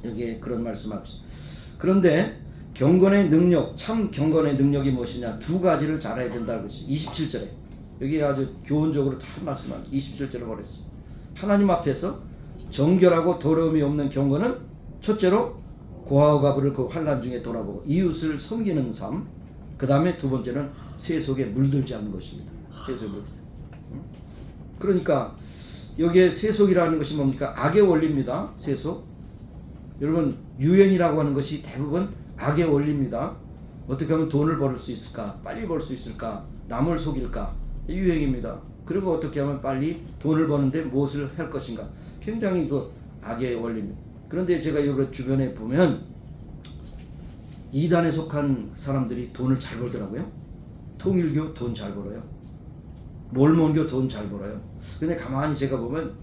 여기에 그런 말씀하고 있습니다. 그런데 경건의 능력, 참 경건의 능력이 무엇이냐? 두 가지를 잘 해야 된다는 것이 27절에 여기 아주 교훈적으로 잘 말씀합니다. 27절에 뭐랬어요? 하나님 앞에서 정결하고 더러움이 없는 경건은 첫째로 고아와 가부를 그 환난 중에 돌아보고 이웃을 섬기는 삶. 그 다음에 두 번째는 세속에 물들지 않는 것입니다. 세속에 물들지. 그러니까 여기에 세속이라는 것이 뭡니까? 악의 원리입니다. 세속. 여러분 유행이라고 하는 것이 대부분 악의 원리입니다. 어떻게 하면 돈을 벌 수 있을까? 빨리 벌 수 있을까? 남을 속일까? 유행입니다. 그리고 어떻게 하면 빨리 돈을 버는데 무엇을 할 것인가? 굉장히 그 악의 원리입니다. 그런데 제가 여러 주변에 보면 이단에 속한 사람들이 돈을 잘 벌더라고요. 통일교 돈 잘 벌어요. 몰몬교 돈 잘 벌어요. 근데 가만히 제가 보면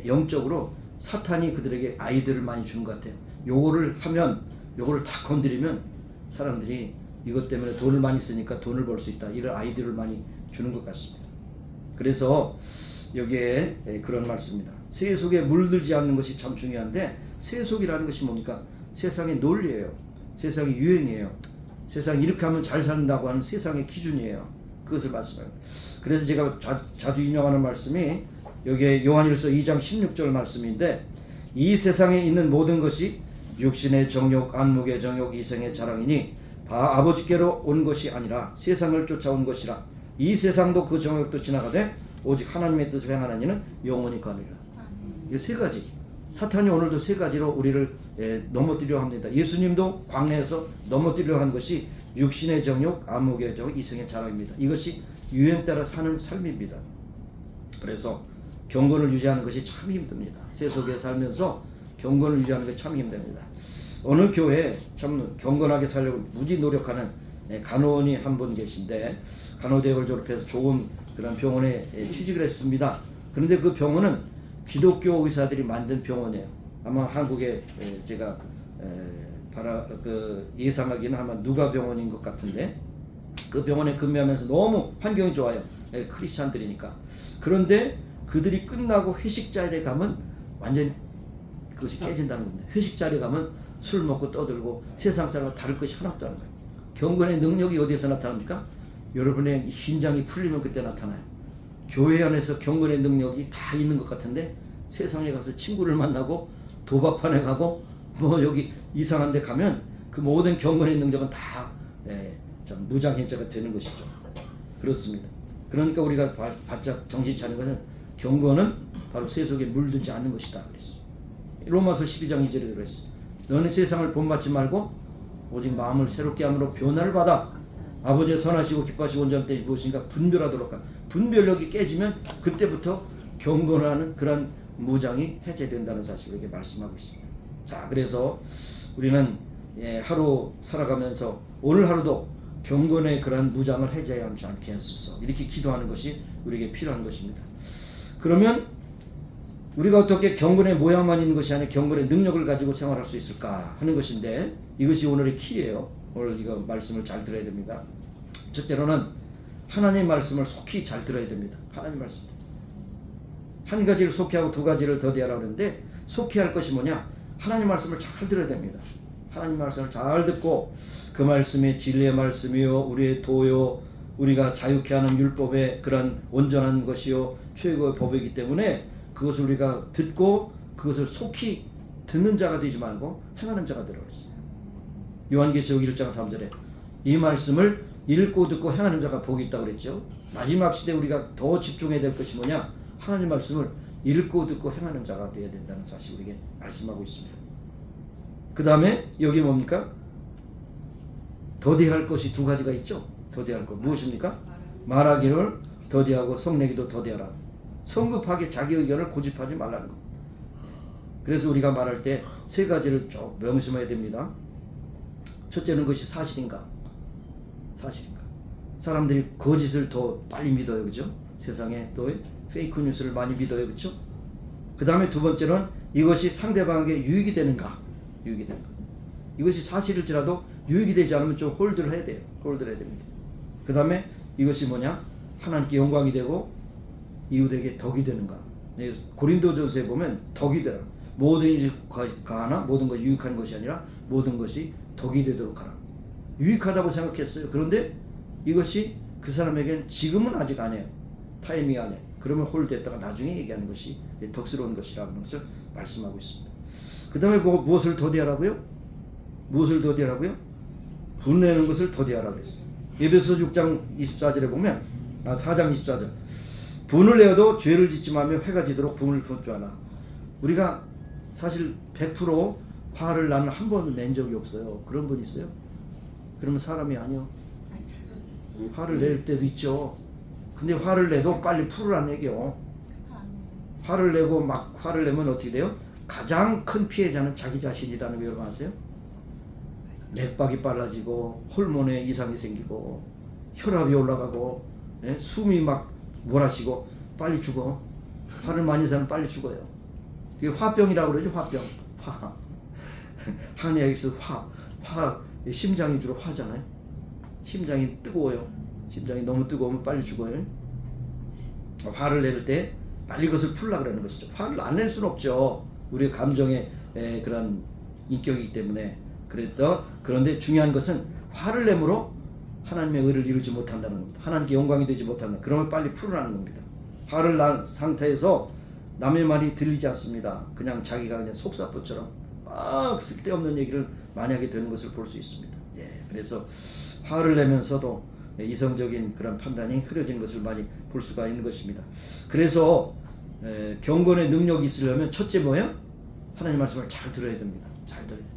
영적으로 사탄이 그들에게 아이디어를 많이 주는 것 같아요. 요거를 하면 요거를 탁 건드리면 사람들이 이것 때문에 돈을 많이 쓰니까 돈을 벌 수 있다. 이런 아이디어를 많이 주는 것 같습니다. 그래서 여기에 그런 말씀입니다. 세속에 물들지 않는 것이 참 중요한데 세속이라는 것이 뭡니까? 세상의 논리예요. 세상의 유행이에요. 세상이 이렇게 하면 잘 산다고 하는 세상의 기준이에요. 그것을 말씀합니다. 그래서 제가 자주 인용하는 말씀이 여기에 요한일서 2장 16절 말씀인데 이 세상에 있는 모든 것이 육신의 정욕, 안목의 정욕, 이생의 자랑이니 다 아버지께로 온 것이 아니라 세상을 쫓아온 것이라. 이 세상도 그 정욕도 지나가되 오직 하나님의 뜻을 행하는 이는 영원히 가느니라. 이 세 가지. 사탄이 오늘도 세 가지로 우리를 넘어뜨리려 합니다. 예수님도 광야에서 넘어뜨리려 한 것이 육신의 정욕, 안목의 정욕, 이생의 자랑입니다. 이것이 유행 따라 사는 삶입니다. 그래서 경건을 유지하는 것이 참 힘듭니다. 세속에 살면서 경건을 유지하는 게 참 힘듭니다. 어느 교회에 참 경건하게 살려고 무지 노력하는 간호원이 한 분 계신데 간호대학을 졸업해서 좋은 그런 병원에 취직을 했습니다. 그런데 그 병원은 기독교 의사들이 만든 병원이에요. 아마 한국에 제가 예상하기는 아마 누가 병원인 것 같은데 그 병원에 근무하면서 너무 환경이 좋아요. 크리스찬들이니까. 그런데 그들이 끝나고 회식 자리에 가면 완전 그것이 깨진다는 겁니다. 회식 자리에 가면 술 먹고 떠들고 세상 사람과 다를 것이 하나도 없다는 거예요. 경건의 능력이 어디에서 나타납니까? 여러분의 긴장이 풀리면 그때 나타나요. 교회 안에서 경건의 능력이 다 있는 것 같은데 세상에 가서 친구를 만나고 도박판에 가고 뭐 여기 이상한 데 가면 그 모든 경건의 능력은 다 무장해제가 되는 것이죠. 그렇습니다. 그러니까 우리가 바짝 정신 차리는 것은 경건은 바로 세속에 물들지 않는 것이다 그랬어요. 로마서 12장 2절에 그랬어요. 너는 세상을 본받지 말고 오직 마음을 새롭게 함으로 변화를 받아 아버지의 선하시고 기뻐하시고 온전한 때이 무엇인가 분별하도록 하라. 분별력이 깨지면 그때부터 경건하는 그런 무장이 해제된다는 사실을 이렇게 말씀하고 있습니다. 자, 그래서 우리는 하루 살아가면서 오늘 하루도 경건의 그런 무장을 해제하지 않게 하소서 이렇게 기도하는 것이 우리에게 필요한 것입니다. 그러면 우리가 어떻게 경건의 모양만 있는 것이 아니라 경건의 능력을 가지고 생활할 수 있을까 하는 것인데 이것이 오늘의 키예요. 오늘 이거 말씀을 잘 들어야 됩니다. 첫째로는 하나님의 말씀을 속히 잘 들어야 됩니다. 하나님 말씀. 한 가지를 속히 하고 두 가지를 더디하라고 하는데 속히 할 것이 뭐냐? 하나님 말씀을 잘 들어야 됩니다. 하나님 말씀을 잘 듣고 그 말씀이 진리의 말씀이요 우리의 도요 우리가 자유케 하는 율법의 그런 온전한 것이요 최고의 법이기 때문에 그것을 우리가 듣고 그것을 속히 듣는 자가 되지 말고 행하는 자가 되라고 했습니다. 요한계시록 1장 3절에 이 말씀을 읽고 듣고 행하는 자가 복이 있다고 그랬죠. 마지막 시대에 우리가 더 집중해야 될 것이 뭐냐? 하나님 말씀을 읽고 듣고 행하는 자가 되어야 된다는 사실을 우리에게 말씀하고 있습니다. 그 다음에 여기 뭡니까? 더디할 것이 두 가지가 있죠. 더디할 것 무엇입니까? 말하기를 더디하고 성내기도 더디하라. 성급하게 자기 의견을 고집하지 말라는 겁니다. 그래서 우리가 말할 때 세 가지를 쭉 명심해야 됩니다. 첫째는 그것이 사실인가? 사실인가? 사람들이 거짓을 더 빨리 믿어요, 그죠? 세상에 또 페이크 뉴스를 많이 믿어요, 그죠? 그 다음에 두 번째는 이것이 상대방에게 유익이 되는가? 유익이 되는가? 이것이 사실일지라도 유익이 되지 않으면 좀 홀드를 해야 돼요. 홀드를 해야 됩니다. 그 다음에 이것이 뭐냐? 하나님께 영광이 되고 이웃에게 덕이 되는가? 고린도전서에 보면 덕이 되라. 모든 것이 가하나 모든 것이 유익한 것이 아니라 모든 것이 덕이 되도록 하라. 유익하다고 생각했어요. 그런데 이것이 그 사람에게는 지금은 아직 안 해요. 타이밍이 안 해. 그러면 홀됐다가 나중에 얘기하는 것이 덕스러운 것이라는 것을 말씀하고 있습니다. 그 다음에 무엇을 더디하라고요? 무엇을 더디하라고요? 분내는 것을 더디하라고 했어요. 에베소 6장 24절에 보면 4장 24절 분을 내어도 죄를 짓지 말며 회가 지도록 분을 품지 마라. 우리가 사실 100% 화를 나는 한 번도 낸 적이 없어요. 그런 분 있어요? 그러면 사람이 아니요. 화를 낼 때도 있죠. 근데 화를 내도 빨리 풀으라는 얘기요. 화를 내고 막 화를 내면 어떻게 돼요? 가장 큰 피해자는 자기 자신이라는 거 여러분 아세요? 맥박이 빨라지고 호르몬에 이상이 생기고 혈압이 올라가고 숨이 막 몰아치고 빨리 죽어. 화를 많이 사면 빨리 죽어요. 이게 화병이라고 그러죠. 화병. 화. 한의학에서 화 심장이 주로 화잖아요. 심장이 뜨거워요. 심장이 너무 뜨거우면 빨리 죽어요. 화를 낼 때 빨리 그것을 풀라 그러는 것이죠. 화를 안 낼 수는 없죠. 우리 감정의 그런 인격이기 때문에. 그런데 중요한 것은 화를 내므로 하나님의 의를 이루지 못한다는 겁니다. 하나님께 영광이 되지 못한다. 그러면 빨리 풀으라는 겁니다. 화를 난 상태에서 남의 말이 들리지 않습니다. 그냥 자기가 그냥 속사포처럼 막 쓸데없는 얘기를 많이 하게 되는 것을 볼 수 있습니다. 그래서 화를 내면서도 이성적인 그런 판단이 흐려진 것을 많이 볼 수가 있는 것입니다. 그래서 경건의 능력이 있으려면 첫째 뭐예요? 하나님 말씀을 잘 들어야 됩니다. 잘 들어야 됩니다.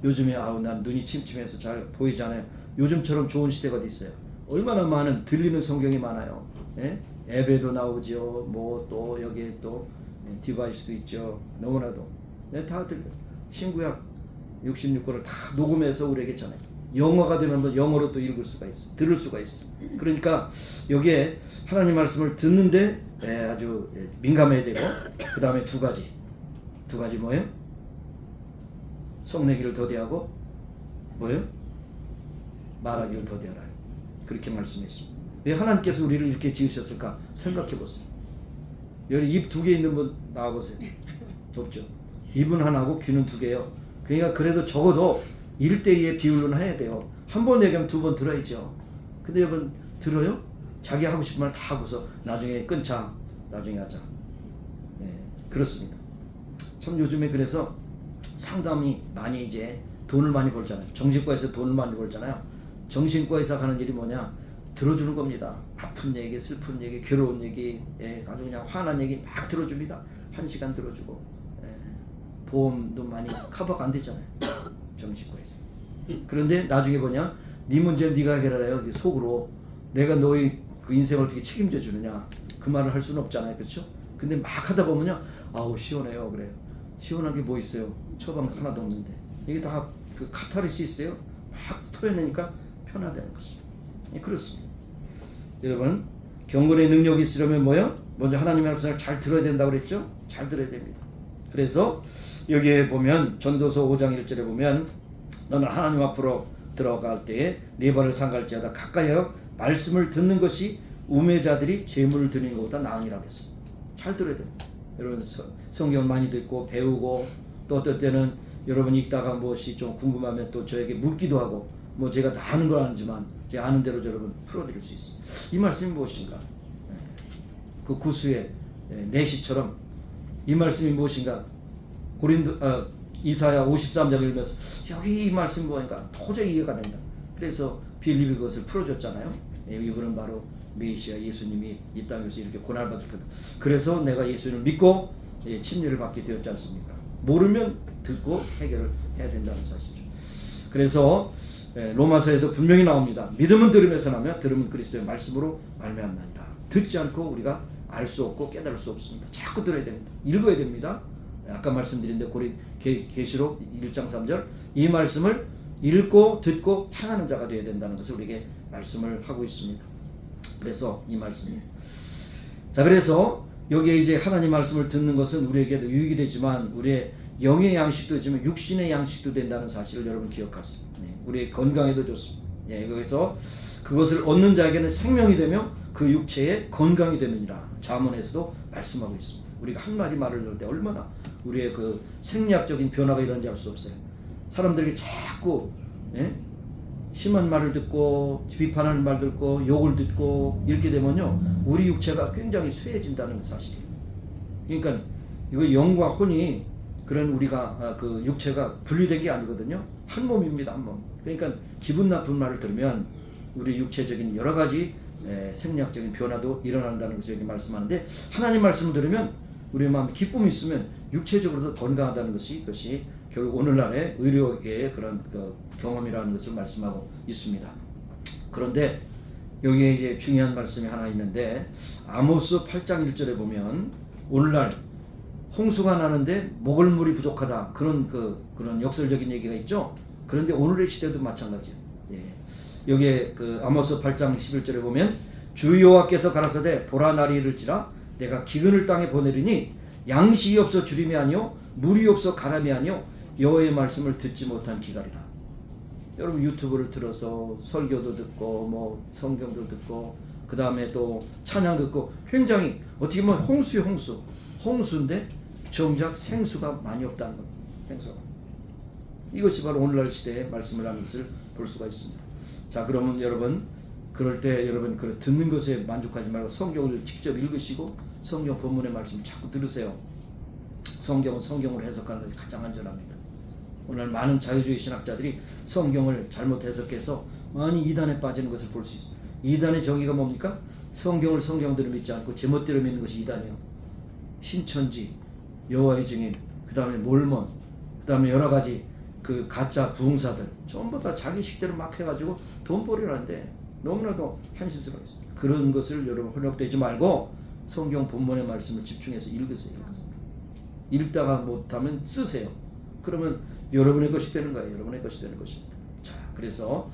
요즘에 난 눈이 침침해서 잘 보이잖아요. 요즘처럼 좋은 시대가 어디 있어요? 얼마나 많은 들리는 성경이 많아요. 앱에도 나오죠. 뭐 또 여기에 또 디바이스도 있죠. 너무나도 다 들려. 신구약 66권을 다 녹음해서 우리에게 전해. 영어가 되면 영어로 또 읽을 수가 있어. 들을 수가 있어. 그러니까 여기에 하나님 말씀을 듣는데 아주 민감해야 되고 그 다음에 두 가지 뭐예요? 성내기를 더디하고 뭐예요? 말하기를 더디하라. 그렇게 말씀했습니다. 왜 하나님께서 우리를 이렇게 지으셨을까? 생각해 보세요. 여기 입 2개 있는 분 나와보세요. 없죠. 입은 하나고 귀는 2개요. 그러니까 그래도 적어도 1대2의 비율로는 해야 돼요. 한 번 얘기하면 2번 들어야죠. 근데 여러분 들어요? 자기 하고 싶은 말 다 하고서 나중에 끊자. 나중에 하자. 그렇습니다. 참 요즘에 그래서 상담이 많이 이제 돈을 많이 벌잖아요. 정신과에서 돈을 많이 벌잖아요. 정신과에서 하는 일이 뭐냐? 들어주는 겁니다. 아픈 얘기, 슬픈 얘기, 괴로운 얘기, 아주 그냥 화난 얘기 막 들어줍니다. 1시간 들어주고 보험도 많이 커버가 안 되잖아요. 정신과에서. 그런데 나중에 뭐냐? 네 문제는 네가 해결하래요. 속으로 내가 너의 그 인생을 어떻게 책임져 주느냐? 그 말을 할 수는 없잖아요. 그렇죠? 근데 막 하다 보면요. 아우 시원해요. 그래요. 시원한 게 뭐 있어요? 처방 하나도 없는데. 이게 다 그 카타르시스예요. 막 토해내니까 편하다는 거죠. 그렇습니다. 여러분 경건의 능력이 있으려면 뭐요? 먼저 하나님의 말씀을 잘 들어야 된다고 그랬죠? 잘 들어야 됩니다. 그래서 여기에 보면 전도서 5장 1절에 보면 너는 하나님 앞으로 들어갈 때에 네 발을 상갈지어다 가까이하여 말씀을 듣는 것이 우매자들이 재물을 드리는 것보다 나으니라고 했어요. 잘 들어야 됩니다. 여러분 성경을 많이 듣고 배우고 또 어떨 때는 여러분이 읽다가 무엇이 좀 궁금하면 또 저에게 묻기도 하고 뭐 제가 다 아는 건 아니지만 제가 아는 대로 여러분 풀어드릴 수 있어요. 이 말씀이 무엇인가? 그 구수의 내시처럼 이 말씀이 무엇인가? 이사야 53장 읽으면서 여기 이 말씀이 뭐인가? 도저히 이해가 된다. 그래서 빌립이 그것을 풀어줬잖아요. 이분은 바로 메시아 예수님이 이 땅에서 이렇게 고난받을 거다. 그래서 내가 예수님을 믿고 침례를 받게 되었지 않습니까? 모르면 듣고 해결을 해야 된다는 사실이죠. 그래서 로마서에도 분명히 나옵니다. 믿음은 들음에서 나며 들음은 그리스도의 말씀으로 말미암나니라. 듣지 않고 우리가 알 수 없고 깨달을 수 없습니다. 자꾸 들어야 됩니다. 읽어야 됩니다. 아까 말씀드린 데 계시록 1장 3절 이 말씀을 읽고 듣고 행하는 자가 되어야 된다는 것을 우리에게 말씀을 하고 있습니다. 그래서 이 말씀이에요. 자, 그래서 여기에 이제 하나님 말씀을 듣는 것은 우리에게도 유익이 되지만 우리의 영의 양식도 되지만 육신의 양식도 된다는 사실을 여러분 기억하세요. 우리의 건강에도 좋습니다. 그래서 그것을 얻는 자에게는 생명이 되며 그 육체에 건강이 되느니라. 잠언에서도 말씀하고 있습니다. 우리가 한 마디 말을 넣을 때 얼마나 우리의 그 생리학적인 변화가 일어나는지 알 수 없어요. 사람들에게 자꾸 심한 말을 듣고 비판하는 말 듣고 욕을 듣고 이렇게 되면요 우리 육체가 굉장히 쇠해진다는 사실이에요. 그러니까 이거 영과 혼이 그런 우리가 그 육체가 분리된 게 아니거든요. 한 몸입니다, 한 몸. 그러니까 기분 나쁜 말을 들으면 우리 육체적인 여러 가지 생리학적인 변화도 일어난다는 것을 여기 말씀하는데 하나님 말씀을 들으면 우리 마음에 기쁨이 있으면 육체적으로도 건강하다는 것이 이것이 결국 오늘날의 의료계의 그런 그 경험이라는 것을 말씀하고 있습니다. 그런데 여기에 이제 중요한 말씀이 하나 있는데 아모스 8장 1절에 보면 오늘날 홍수가 나는데 먹을 물이 부족하다 그런 역설적인 얘기가 있죠. 그런데 오늘의 시대도 마찬가지예요. 예. 여기에 그 아모스 8장 11절에 보면 주 여호와께서 가라사대 보라 날이 이를지라 내가 기근을 땅에 보내리니 양식이 없어 주림이 아니요 물이 없어 가람이 아니요 여호와의 말씀을 듣지 못한 기갈이라. 여러분 유튜브를 들어서 설교도 듣고 뭐 성경도 듣고 그 다음에 또 찬양 듣고 굉장히 어떻게 보면 홍수인데 정작 생수가 많이 없다는 겁니다. 생수가. 이것이 바로 오늘날 시대의 말씀을 하는 것을 볼 수가 있습니다. 자, 그러면 여러분 그럴 때 여러분 그 듣는 것에 만족하지 말고 성경을 직접 읽으시고 성경 본문의 말씀을 자꾸 들으세요. 성경은 성경으로 해석하는 것이 가장 안전합니다. 오늘 많은 자유주의 신학자들이 성경을 잘못 해석해서 많이 이단에 빠지는 것을 볼 수 있습니다. 이단의 정의가 뭡니까? 성경을 성경대로 믿지 않고 제멋대로 믿는 것이 이단이에요. 신천지, 여호와의 증인, 그 다음에 몰몬, 그 다음에 여러 가지 그 가짜 부흥사들 전부 다 자기 식대로 막 해가지고 돈 벌이라는데 너무나도 한심스러워요. 그런 것을 여러분 혼역되지 말고 성경 본문의 말씀을 집중해서 읽으세요. 읽다가 못하면 쓰세요. 그러면 여러분의 것이 되는 거예요. 여러분의 것이 되는 것입니다. 자, 그래서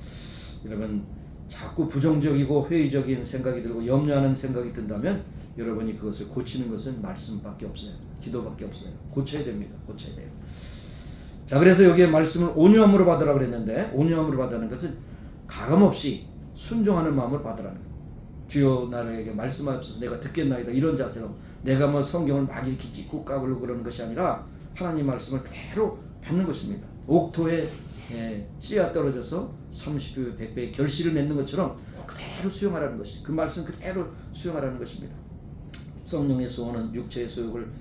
여러분 자꾸 부정적이고 회의적인 생각이 들고 염려하는 생각이 든다면 여러분이 그것을 고치는 것은 말씀밖에 없어요. 기도밖에 없어요. 고쳐야 됩니다. 고쳐야 돼요. 자, 그래서 여기에 말씀을 온유함으로 받으라 그랬는데 온유함으로 받으라는 것은 가감없이 순종하는 마음으로 받으라는 거예요. 주여 나에게 말씀하셔서 내가 듣겠나이다 이런 자세로 내가 뭐 성경을 막 이렇게 찍고 까불고 그러는 것이 아니라 하나님 말씀을 그대로 받는 것입니다. 옥토에 씨앗 떨어져서 30배, 100배의 결실을 맺는 것처럼 그대로 수용하라는 것이 그 말씀 그대로 수용하라는 것입니다. 성령의 소원은 육체의 소욕을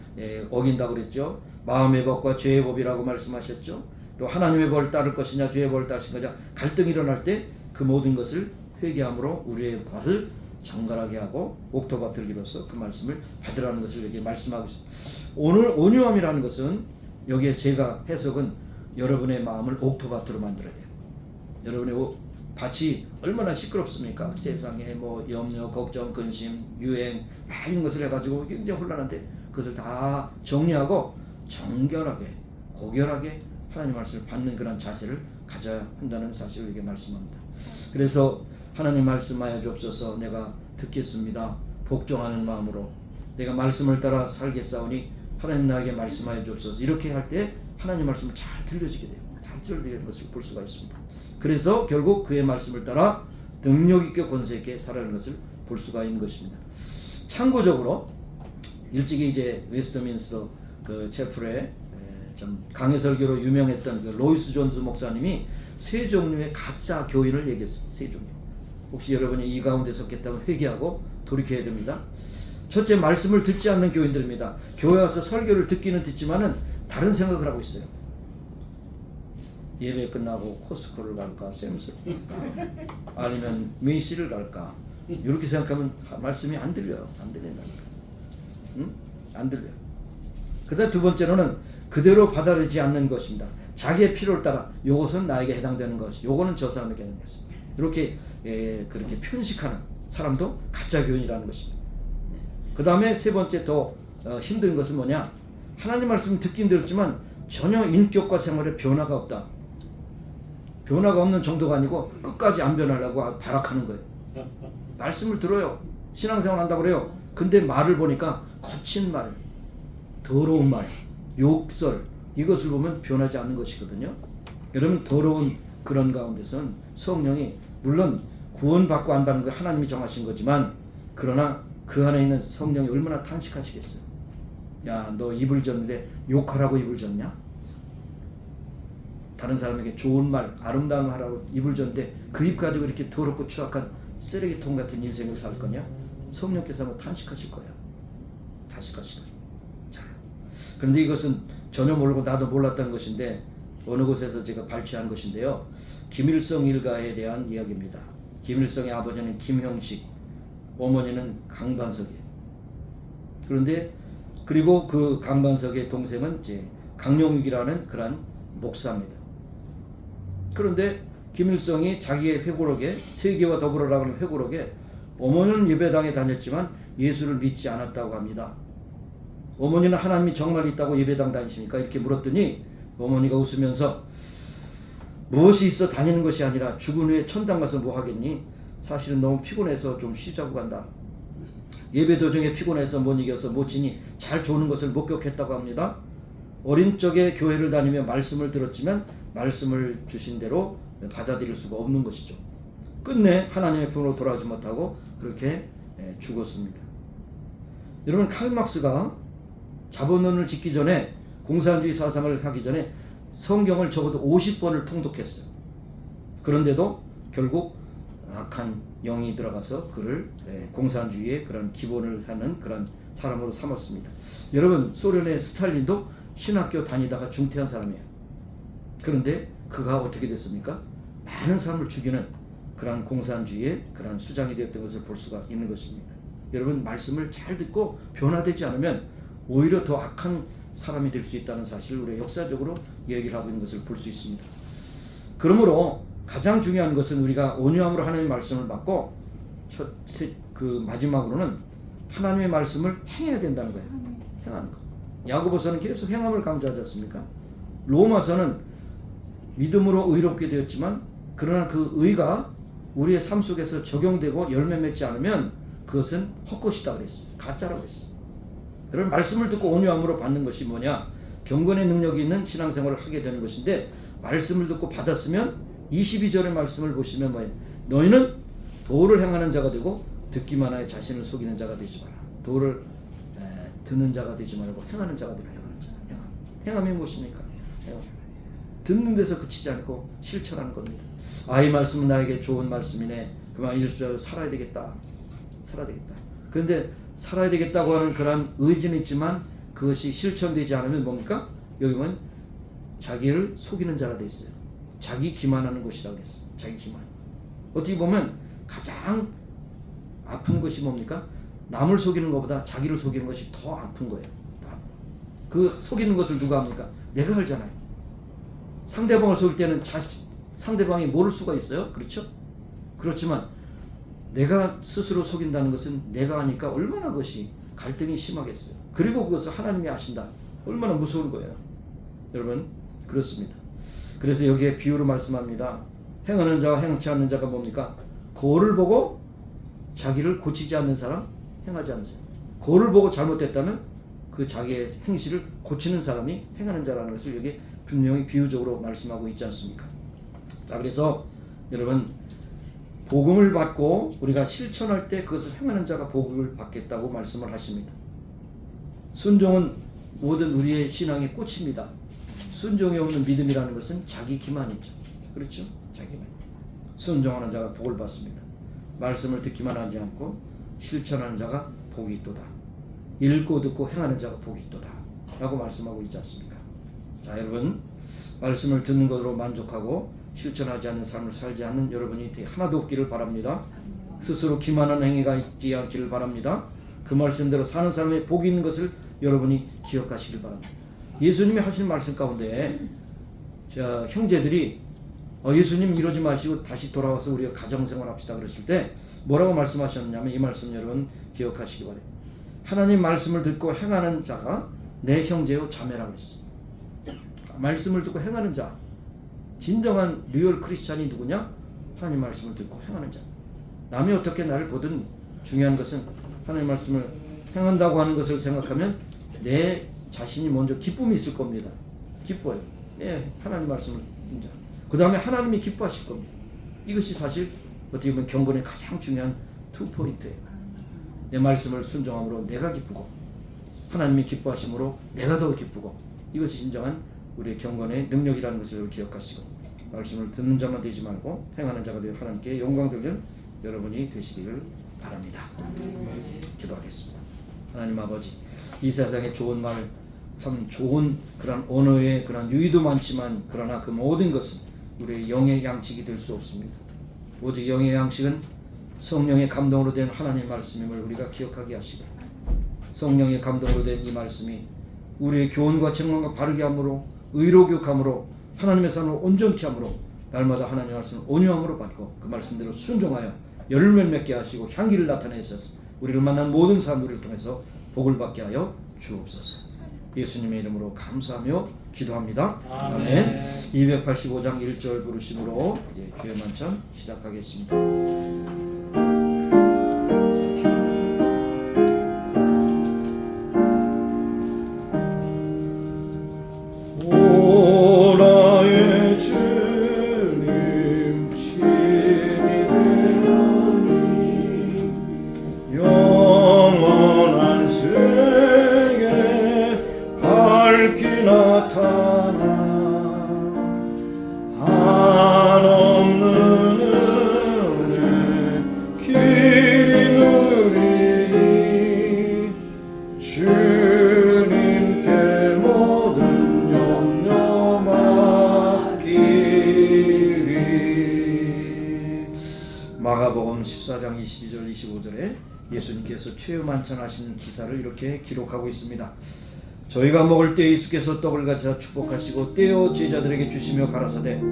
어긴다고 그랬죠. 마음의 법과 죄의 법이라고 말씀하셨죠. 또 하나님의 벌을 따를 것이냐 죄의 벌을 따르실 거냐 갈등이 일어날 때 그 모든 것을 회개함으로 우리의 발을 정갈하게 하고 옥토밭을 이뤄서 그 말씀을 받으라는 것을 여기 말씀하고 있습니다. 오늘 온유함이라는 것은 여기에 제가 해석은 여러분의 마음을 옥토밭으로 만들어야 돼요. 여러분의 밭이 얼마나 시끄럽습니까? 세상에 뭐 염려, 걱정, 근심, 유행 많은 것을 해가지고 굉장히 혼란한데 그것을 다 정리하고 정결하게 고결하게 하나님 말씀을 받는 그런 자세를 가져야 한다는 사실을 이렇게 말씀합니다. 그래서 하나님 말씀하여 주옵소서 내가 듣겠습니다. 복종하는 마음으로 내가 말씀을 따라 살겠사오니 하나님 나에게 말씀하여 주옵소서 이렇게 할 때 하나님 말씀을 잘 들려지게 돼요. 잘 들려지는 것을 볼 수가 있습니다. 그래서 결국 그의 말씀을 따라 능력 있게 권세 있게 살아가는 것을 볼 수가 있는 것입니다. 참고적으로 일찍이 이제 웨스트민스터 그 채플에 좀 강해 설교로 유명했던 그 로이스 존스 목사님이 세 종류의 가짜 교인을 얘기했어요. 세 종류. 혹시 여러분이 이 가운데 섰겠다면 회개하고 돌이켜야 됩니다. 첫째, 말씀을 듣지 않는 교인들입니다. 교회 와서 설교를 듣기는 듣지만은 다른 생각을 하고 있어요. 예배 끝나고 코스코를 갈까, 샘스를 갈까, 아니면 메이시를 갈까. 이렇게 생각하면 말씀이 안 들려요. 안 들린다니까. 응? 안 들려요. 그다음 두 번째로는 그대로 받아들이지 않는 것입니다. 자기의 필요를 따라 요것은 나에게 해당되는 것, 요거는 저 사람에게 해당되는 이렇게 그렇게 편식하는 사람도 가짜 교인이라는 것입니다. 그 다음에 세 번째 더 힘든 것은 뭐냐? 하나님 말씀을 듣긴 들었지만 전혀 인격과 생활에 변화가 없다. 변화가 없는 정도가 아니고 끝까지 안 변하려고 발악하는 거예요. 말씀을 들어요. 신앙생활 한다고 그래요. 근데 말을 보니까 거친 말, 더러운 말, 욕설 이것을 보면 변하지 않는 것이거든요. 여러분 더러운 그런 가운데서는 성령이 물론 구원받고 안 받는 걸 하나님이 정하신 거지만 그러나 그 안에 있는 성령이 얼마나 탄식하시겠어요. 야, 너 입을 졌는데 욕하라고 입을 졌냐? 다른 사람에게 좋은 말, 아름다운 말하고 입을 줬는데 그 입 가지고 이렇게 더럽고 추악한 쓰레기통 같은 인생을 살 거냐? 성령께서 한번 탄식하실 거예요. 탄식하실 거예요. 자, 그런데 이것은 전혀 모르고 나도 몰랐던 것인데 어느 곳에서 제가 발췌한 것인데요. 김일성 일가에 대한 이야기입니다. 김일성의 아버지는 김형식, 어머니는 강반석이에요. 그런데 그리고 그 강반석의 동생은 이제 강용육이라는 그런 목사입니다. 그런데 김일성이 자기의 회고록에 세계와 더불어라고 하는 회고록에 어머니는 예배당에 다녔지만 예수를 믿지 않았다고 합니다. 어머니는 하나님이 정말 있다고 예배당 다니십니까? 이렇게 물었더니 어머니가 웃으면서 무엇이 있어 다니는 것이 아니라 죽은 후에 천당 가서 뭐 하겠니? 사실은 너무 피곤해서 좀 쉬자고 간다. 예배 도중에 피곤해서 못 이겨서 못 치니 잘 좋은 것을 목격했다고 합니다. 어린 적에 교회를 다니며 말씀을 들었지만 말씀을 주신 대로 받아들일 수가 없는 것이죠. 끝내 하나님의 품으로 돌아오지 못하고 그렇게 죽었습니다. 여러분, 칼막스가 자본론을 짓기 전에 공산주의 사상을 하기 전에 성경을 적어도 50번을 통독했어요. 그런데도 결국 악한 영이 들어가서 그를 공산주의의 그런 기본을 하는 그런 사람으로 삼았습니다. 여러분, 소련의 스탈린도 신학교 다니다가 중퇴한 사람이에요. 그런데 그가 어떻게 됐습니까? 많은 사람을 죽이는 그런 공산주의의 그런 수장이 되었던 것을 볼 수가 있는 것입니다. 여러분, 말씀을 잘 듣고 변화되지 않으면 오히려 더 악한 사람이 될 수 있다는 사실을 우리가 역사적으로 얘기를 하고 있는 것을 볼 수 있습니다. 그러므로 가장 중요한 것은 우리가 온유함으로 하나님의 말씀을 받고 마지막으로는 하나님의 말씀을 행해야 된다는 거예요. 행하는 거. 야고보서는 계속 행함을 강조하지 않습니까? 로마서는 믿음으로 의롭게 되었지만 그러나 그 의가 우리의 삶 속에서 적용되고 열매 맺지 않으면 그것은 헛것이다 그랬어요. 가짜라고 그랬어요. 여러분, 말씀을 듣고 온유함으로 받는 것이 뭐냐? 경건의 능력이 있는 신앙생활을 하게 되는 것인데 말씀을 듣고 받았으면 22절의 말씀을 보시면 뭐예요? 너희는 도를 행하는 자가 되고 듣기만 하여 자신을 속이는 자가 되지 마라. 도를 듣는 자가 되지 말고 행하는 자가 되라. 행하는 자. 행함이 무엇입니까? 듣는 데서 그치지 않고 실천하는 겁니다. 이 말씀은 나에게 좋은 말씀이네. 그만 일수자로 살아야 되겠다. 살아야 되겠다. 그런데 살아야 되겠다고 하는 그런 의지는 있지만 그것이 실천되지 않으면 뭡니까? 여기 보면 자기를 속이는 자가 돼 있어요. 자기 기만하는 곳이라고 그랬어요. 자기 기만. 어떻게 보면 가장 아픈 것이 뭡니까? 남을 속이는 것보다 자기를 속이는 것이 더 아픈 거예요. 그 속이는 것을 누가 합니까? 내가 알잖아요. 상대방을 속일 때는 상대방이 모를 수가 있어요. 그렇죠? 그렇지만 내가 스스로 속인다는 것은 내가 아니까 얼마나 그것이 갈등이 심하겠어요. 그리고 그것을 하나님이 아신다. 얼마나 무서운 거예요. 여러분, 그렇습니다. 그래서 여기에 비유로 말씀합니다. 행하는 자와 행치 않는 자가 뭡니까? 거울을 보고 자기를 고치지 않는 사람, 행하지 않는 사람. 거울을 보고 잘못됐다면 그 자기의 행실을 고치는 사람이 행하는 자라는 것을 여기 분명히 비유적으로 말씀하고 있지 않습니까? 자, 그래서 여러분, 복음을 받고 우리가 실천할 때 그것을 행하는 자가 복음을 받겠다고 말씀을 하십니다. 순종은 모든 우리의 신앙의 꽃입니다. 순종이 없는 믿음이라는 것은 자기 기만이죠. 그렇죠? 자기 기만. 순종하는 자가 복을 받습니다. 말씀을 듣기만 하지 않고 실천하는 자가 복이 있도다. 읽고 듣고 행하는 자가 복이 있도다. 라고 말씀하고 있지 않습니까? 자, 여러분, 말씀을 듣는 것으로 만족하고 실천하지 않는 삶을 살지 않는 여러분이 하나도 없기를 바랍니다. 스스로 기만하는 행위가 있지 않기를 바랍니다. 그 말씀대로 사는 사람의 복이 있는 것을 여러분이 기억하시길 바랍니다. 예수님이 하신 말씀 가운데 자, 형제들이 예수님 이러지 마시고 다시 돌아와서 우리가 가정생활 합시다 그랬을 때 뭐라고 말씀하셨냐면 이 말씀 여러분 기억하시기 바랍니다. 하나님 말씀을 듣고 행하는 자가 내 형제요 자매라고 했습니다. 말씀을 듣고 행하는 자, 진정한 리얼 크리스찬이 누구냐? 하나님 말씀을 듣고 행하는 자. 남이 어떻게 나를 보든 중요한 것은 하나님 말씀을 행한다고 하는 것을 생각하면 내 자신이 먼저 기쁨이 있을 겁니다. 기뻐요. 네, 하나님 말씀을 인자. 그 다음에 하나님이 기뻐하실 겁니다. 이것이 사실 어떻게 보면 경건의 가장 중요한 투 포인트예요. 내 말씀을 순종함으로 내가 기쁘고 하나님이 기뻐하심으로 내가 더 기쁘고 이것이 진정한 우리의 경건의 능력이라는 것을 기억하시고 말씀을 듣는 자만 되지 말고 행하는 자가 되어 하나님께 영광 돌리는 여러분이 되시기를 바랍니다. 기도하겠습니다. 하나님 아버지, 이 세상에 좋은 말, 참 좋은 그런 언어의 그런 유의도 많지만 그러나 그 모든 것은 우리의 영의 양식이 될 수 없습니다. 오직 영의 양식은 성령의 감동으로 된 하나님의 말씀임을 우리가 기억하게 하시고 성령의 감동으로 된 이 말씀이 우리의 교훈과 책망과 바르게 함으로 의로 교육함으로 하나님의 삶을 온전케 함으로 날마다 하나님의 말씀을 온유함으로 받고 그 말씀대로 순종하여 열매를 맺게 하시고 향기를 나타내셔서 우리를 만난 모든 사람들을 통해서 복을 받게 하여 주옵소서. 예수님의 이름으로 감사하며 기도합니다. 아멘. 285장 1절 부르심으로 이제 주의 만찬 시작하겠습니다. 오라의 주님 친히 되오니 영원한 세계 밝히 나타나 한없는 은혜 길이 누리니 주님께 모든 염려 맡기리. 마가복음 14장 22절 25절에 예수님께서 최후 만찬하신 기사를 이렇게 기록하고 있습니다. 저희가 먹을 때 예수께서 떡을 가지사 축복하시고 떼어 제자들에게 주시며 가라사대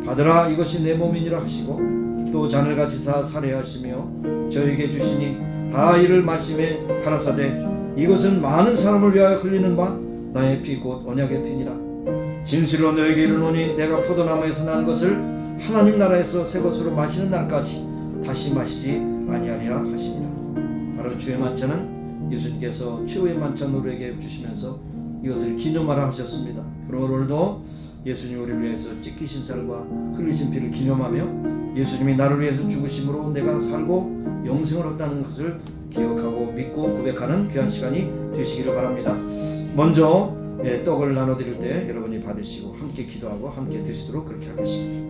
받으라 이것이 내 몸이니라 하시고 또 잔을 가지사 살해하시며 저에게 주시니 다 이를 마시매 가라사대 이것은 많은 사람을 위하여 흘리는 바 나의 피 곧 언약의 피니라. 진실로 너에게 이르노니 내가 포도나무에서 난 것을 하나님 나라에서 새 것으로 마시는 날까지 다시 마시지 아니하리라 하시니라. 바로 주의 만찬은 예수님께서 최후의 만찬 우리에게 주시면서 이것을 기념하라 하셨습니다. 그러므로 오늘도 예수님 우리를 위해서 찢기신 살과 흘리신 피를 기념하며 예수님이 나를 위해서 죽으심으로 내가 살고 영생을 얻다는 것을 기억하고 믿고 고백하는 귀한 시간이 되시기를 바랍니다. 먼저 떡을 나눠드릴 때 여러분이 받으시고 함께 기도하고 함께 드시도록 그렇게 하겠습니다.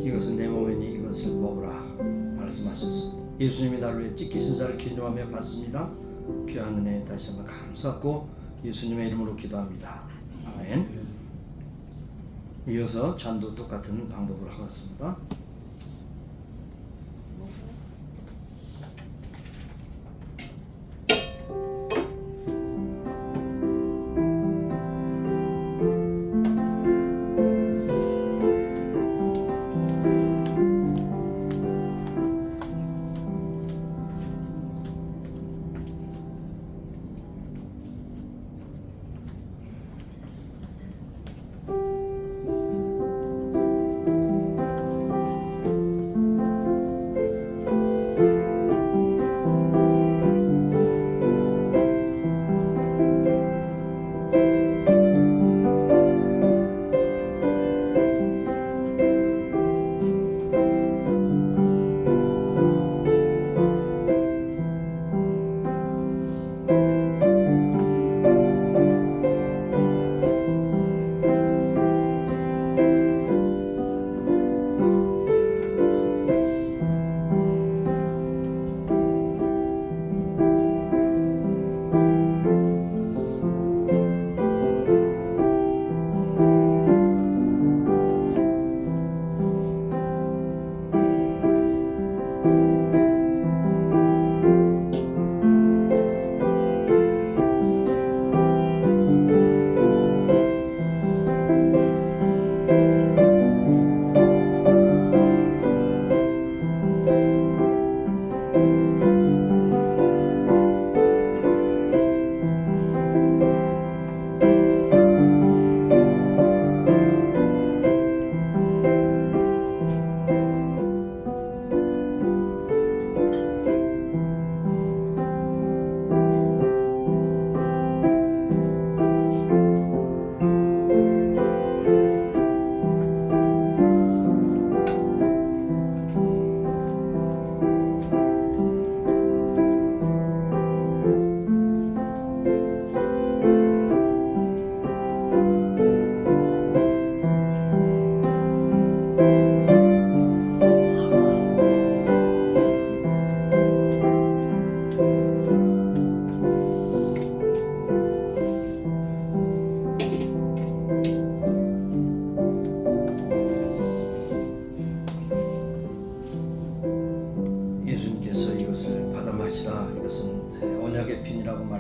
이것은 내 몸이니 이것을 먹으라 말씀하셨습니다. 예수님이 나를 위해 찢기신 살을 기념하며 받습니다. 귀한 은혜 다시 한번 감사하고 예수님의 이름으로 기도합니다. 아멘. 이어서 잔도 똑같은 방법으로 하겠습니다.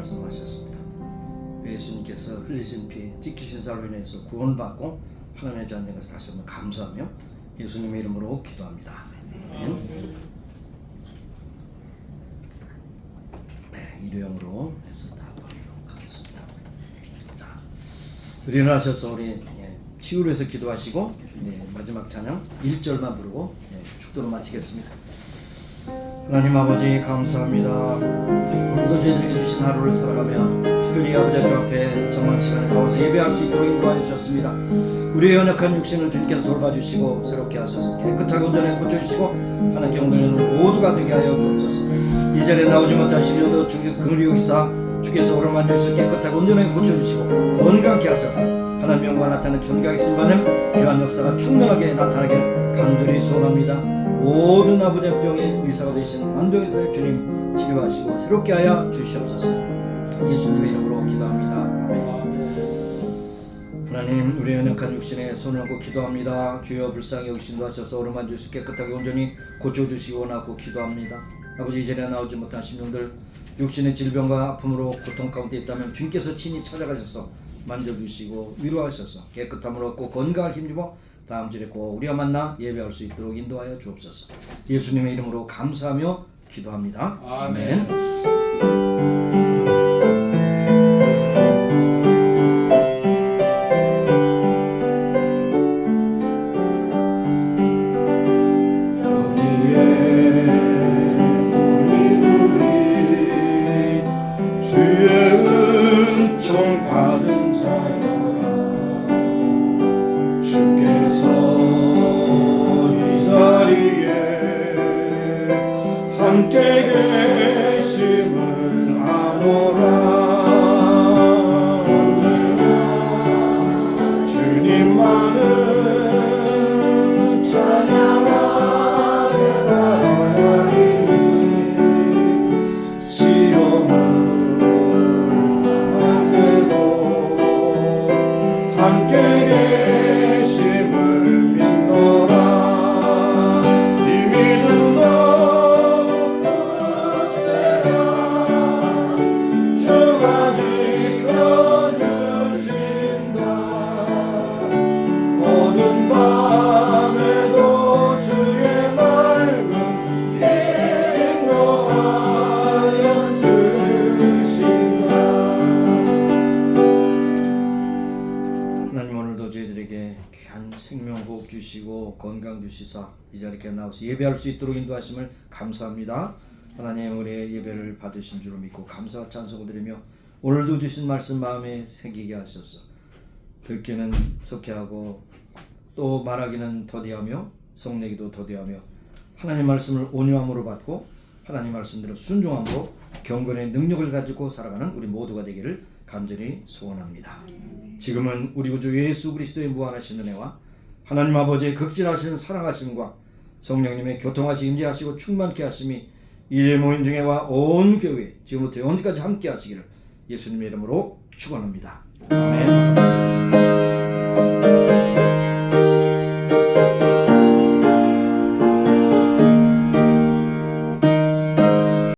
말씀하셨습니다. 예수님께서 흘리신 피, 찢기신 살로 인해서 구원받고 하나님의 자녀 된 것을 다시 한번 감사하며 예수님의 이름으로 기도합니다. 아멘. 네, 일회용으로 해서 다 버리도록 하겠습니다. 자, 우리 일어나셔서 우리 치유를 해서 기도하시고 마지막 찬양 1절만 부르고 축도로 마치겠습니다. 하나님 아버지 감사합니다. 오늘도 저희들에게 주신 하루를 살아가며 특별히 아버지 주 앞에 정한 시간에 나와서 예배할 수 있도록 인도하여 주셨습니다. 우리의 연약한 육신을 주님께서 돌봐주시고 새롭게 하셔서 깨끗하게 온전히 고쳐주시고 하나님께 영들리는 모두가 되게 하여 주옵소서. 이 자리에 나오지 못한 시련도 주께 긍휼히 여기사 주께서 오른만 주셔서 깨끗하게 온전하게 고쳐주시고 건강케 하셔서 하나님 영광 나타내 존귀하게 쓰임받는 귀한 역사가 충만하게 나타나기를 간절히 소원합니다. 모든 아버지의 병의 의사가 되신 만병의사의 주님 치료하시고 새롭게 하여 주시옵소서. 예수님의 이름으로 기도합니다. 아멘. 하나님 우리의 연약한 육신에 손을 얹고 기도합니다. 주여 불쌍히 여기심도 하셔서 오른만 주시 깨끗하게 온전히 고쳐주시기 원하고 기도합니다. 아버지 이 자리에 나오지 못한 심령들 육신의 질병과 아픔으로 고통 가운데 있다면 주님께서 친히 찾아가셔서 만져주시고 위로하셔서 깨끗함을 얻고 건강을 힘입어 다음 주에 꼭 우리와 만나 예배할 수 있도록 인도하여 주옵소서. 예수님의 이름으로 감사하며 기도합니다. 아멘. 함께 계심 건강 주시사 이 자리에 나와서 예배할 수 있도록 인도하심을 감사합니다. 하나님 우리의 예배를 받으신 줄로 믿고 감사와 찬송을 드리며 오늘도 주신 말씀 마음에 새기게 하셔서 듣기는 속해하고 또 말하기는 더디하며 성내기도 더디하며 하나님 말씀을 온유함으로 받고 하나님 말씀대로 순종함으로 경건의 능력을 가지고 살아가는 우리 모두가 되기를 간절히 소원합니다. 지금은 우리 구주 예수 그리스도의 무한하신 은혜와 하나님 아버지의 극진하신 사랑하심과 성령님의 교통하시 임재하시고 충만케 하심이 이제 모인 중에와 온 교회 지금부터 영원까지 함께 하시기를 예수님의 이름으로 축원합니다. 아멘.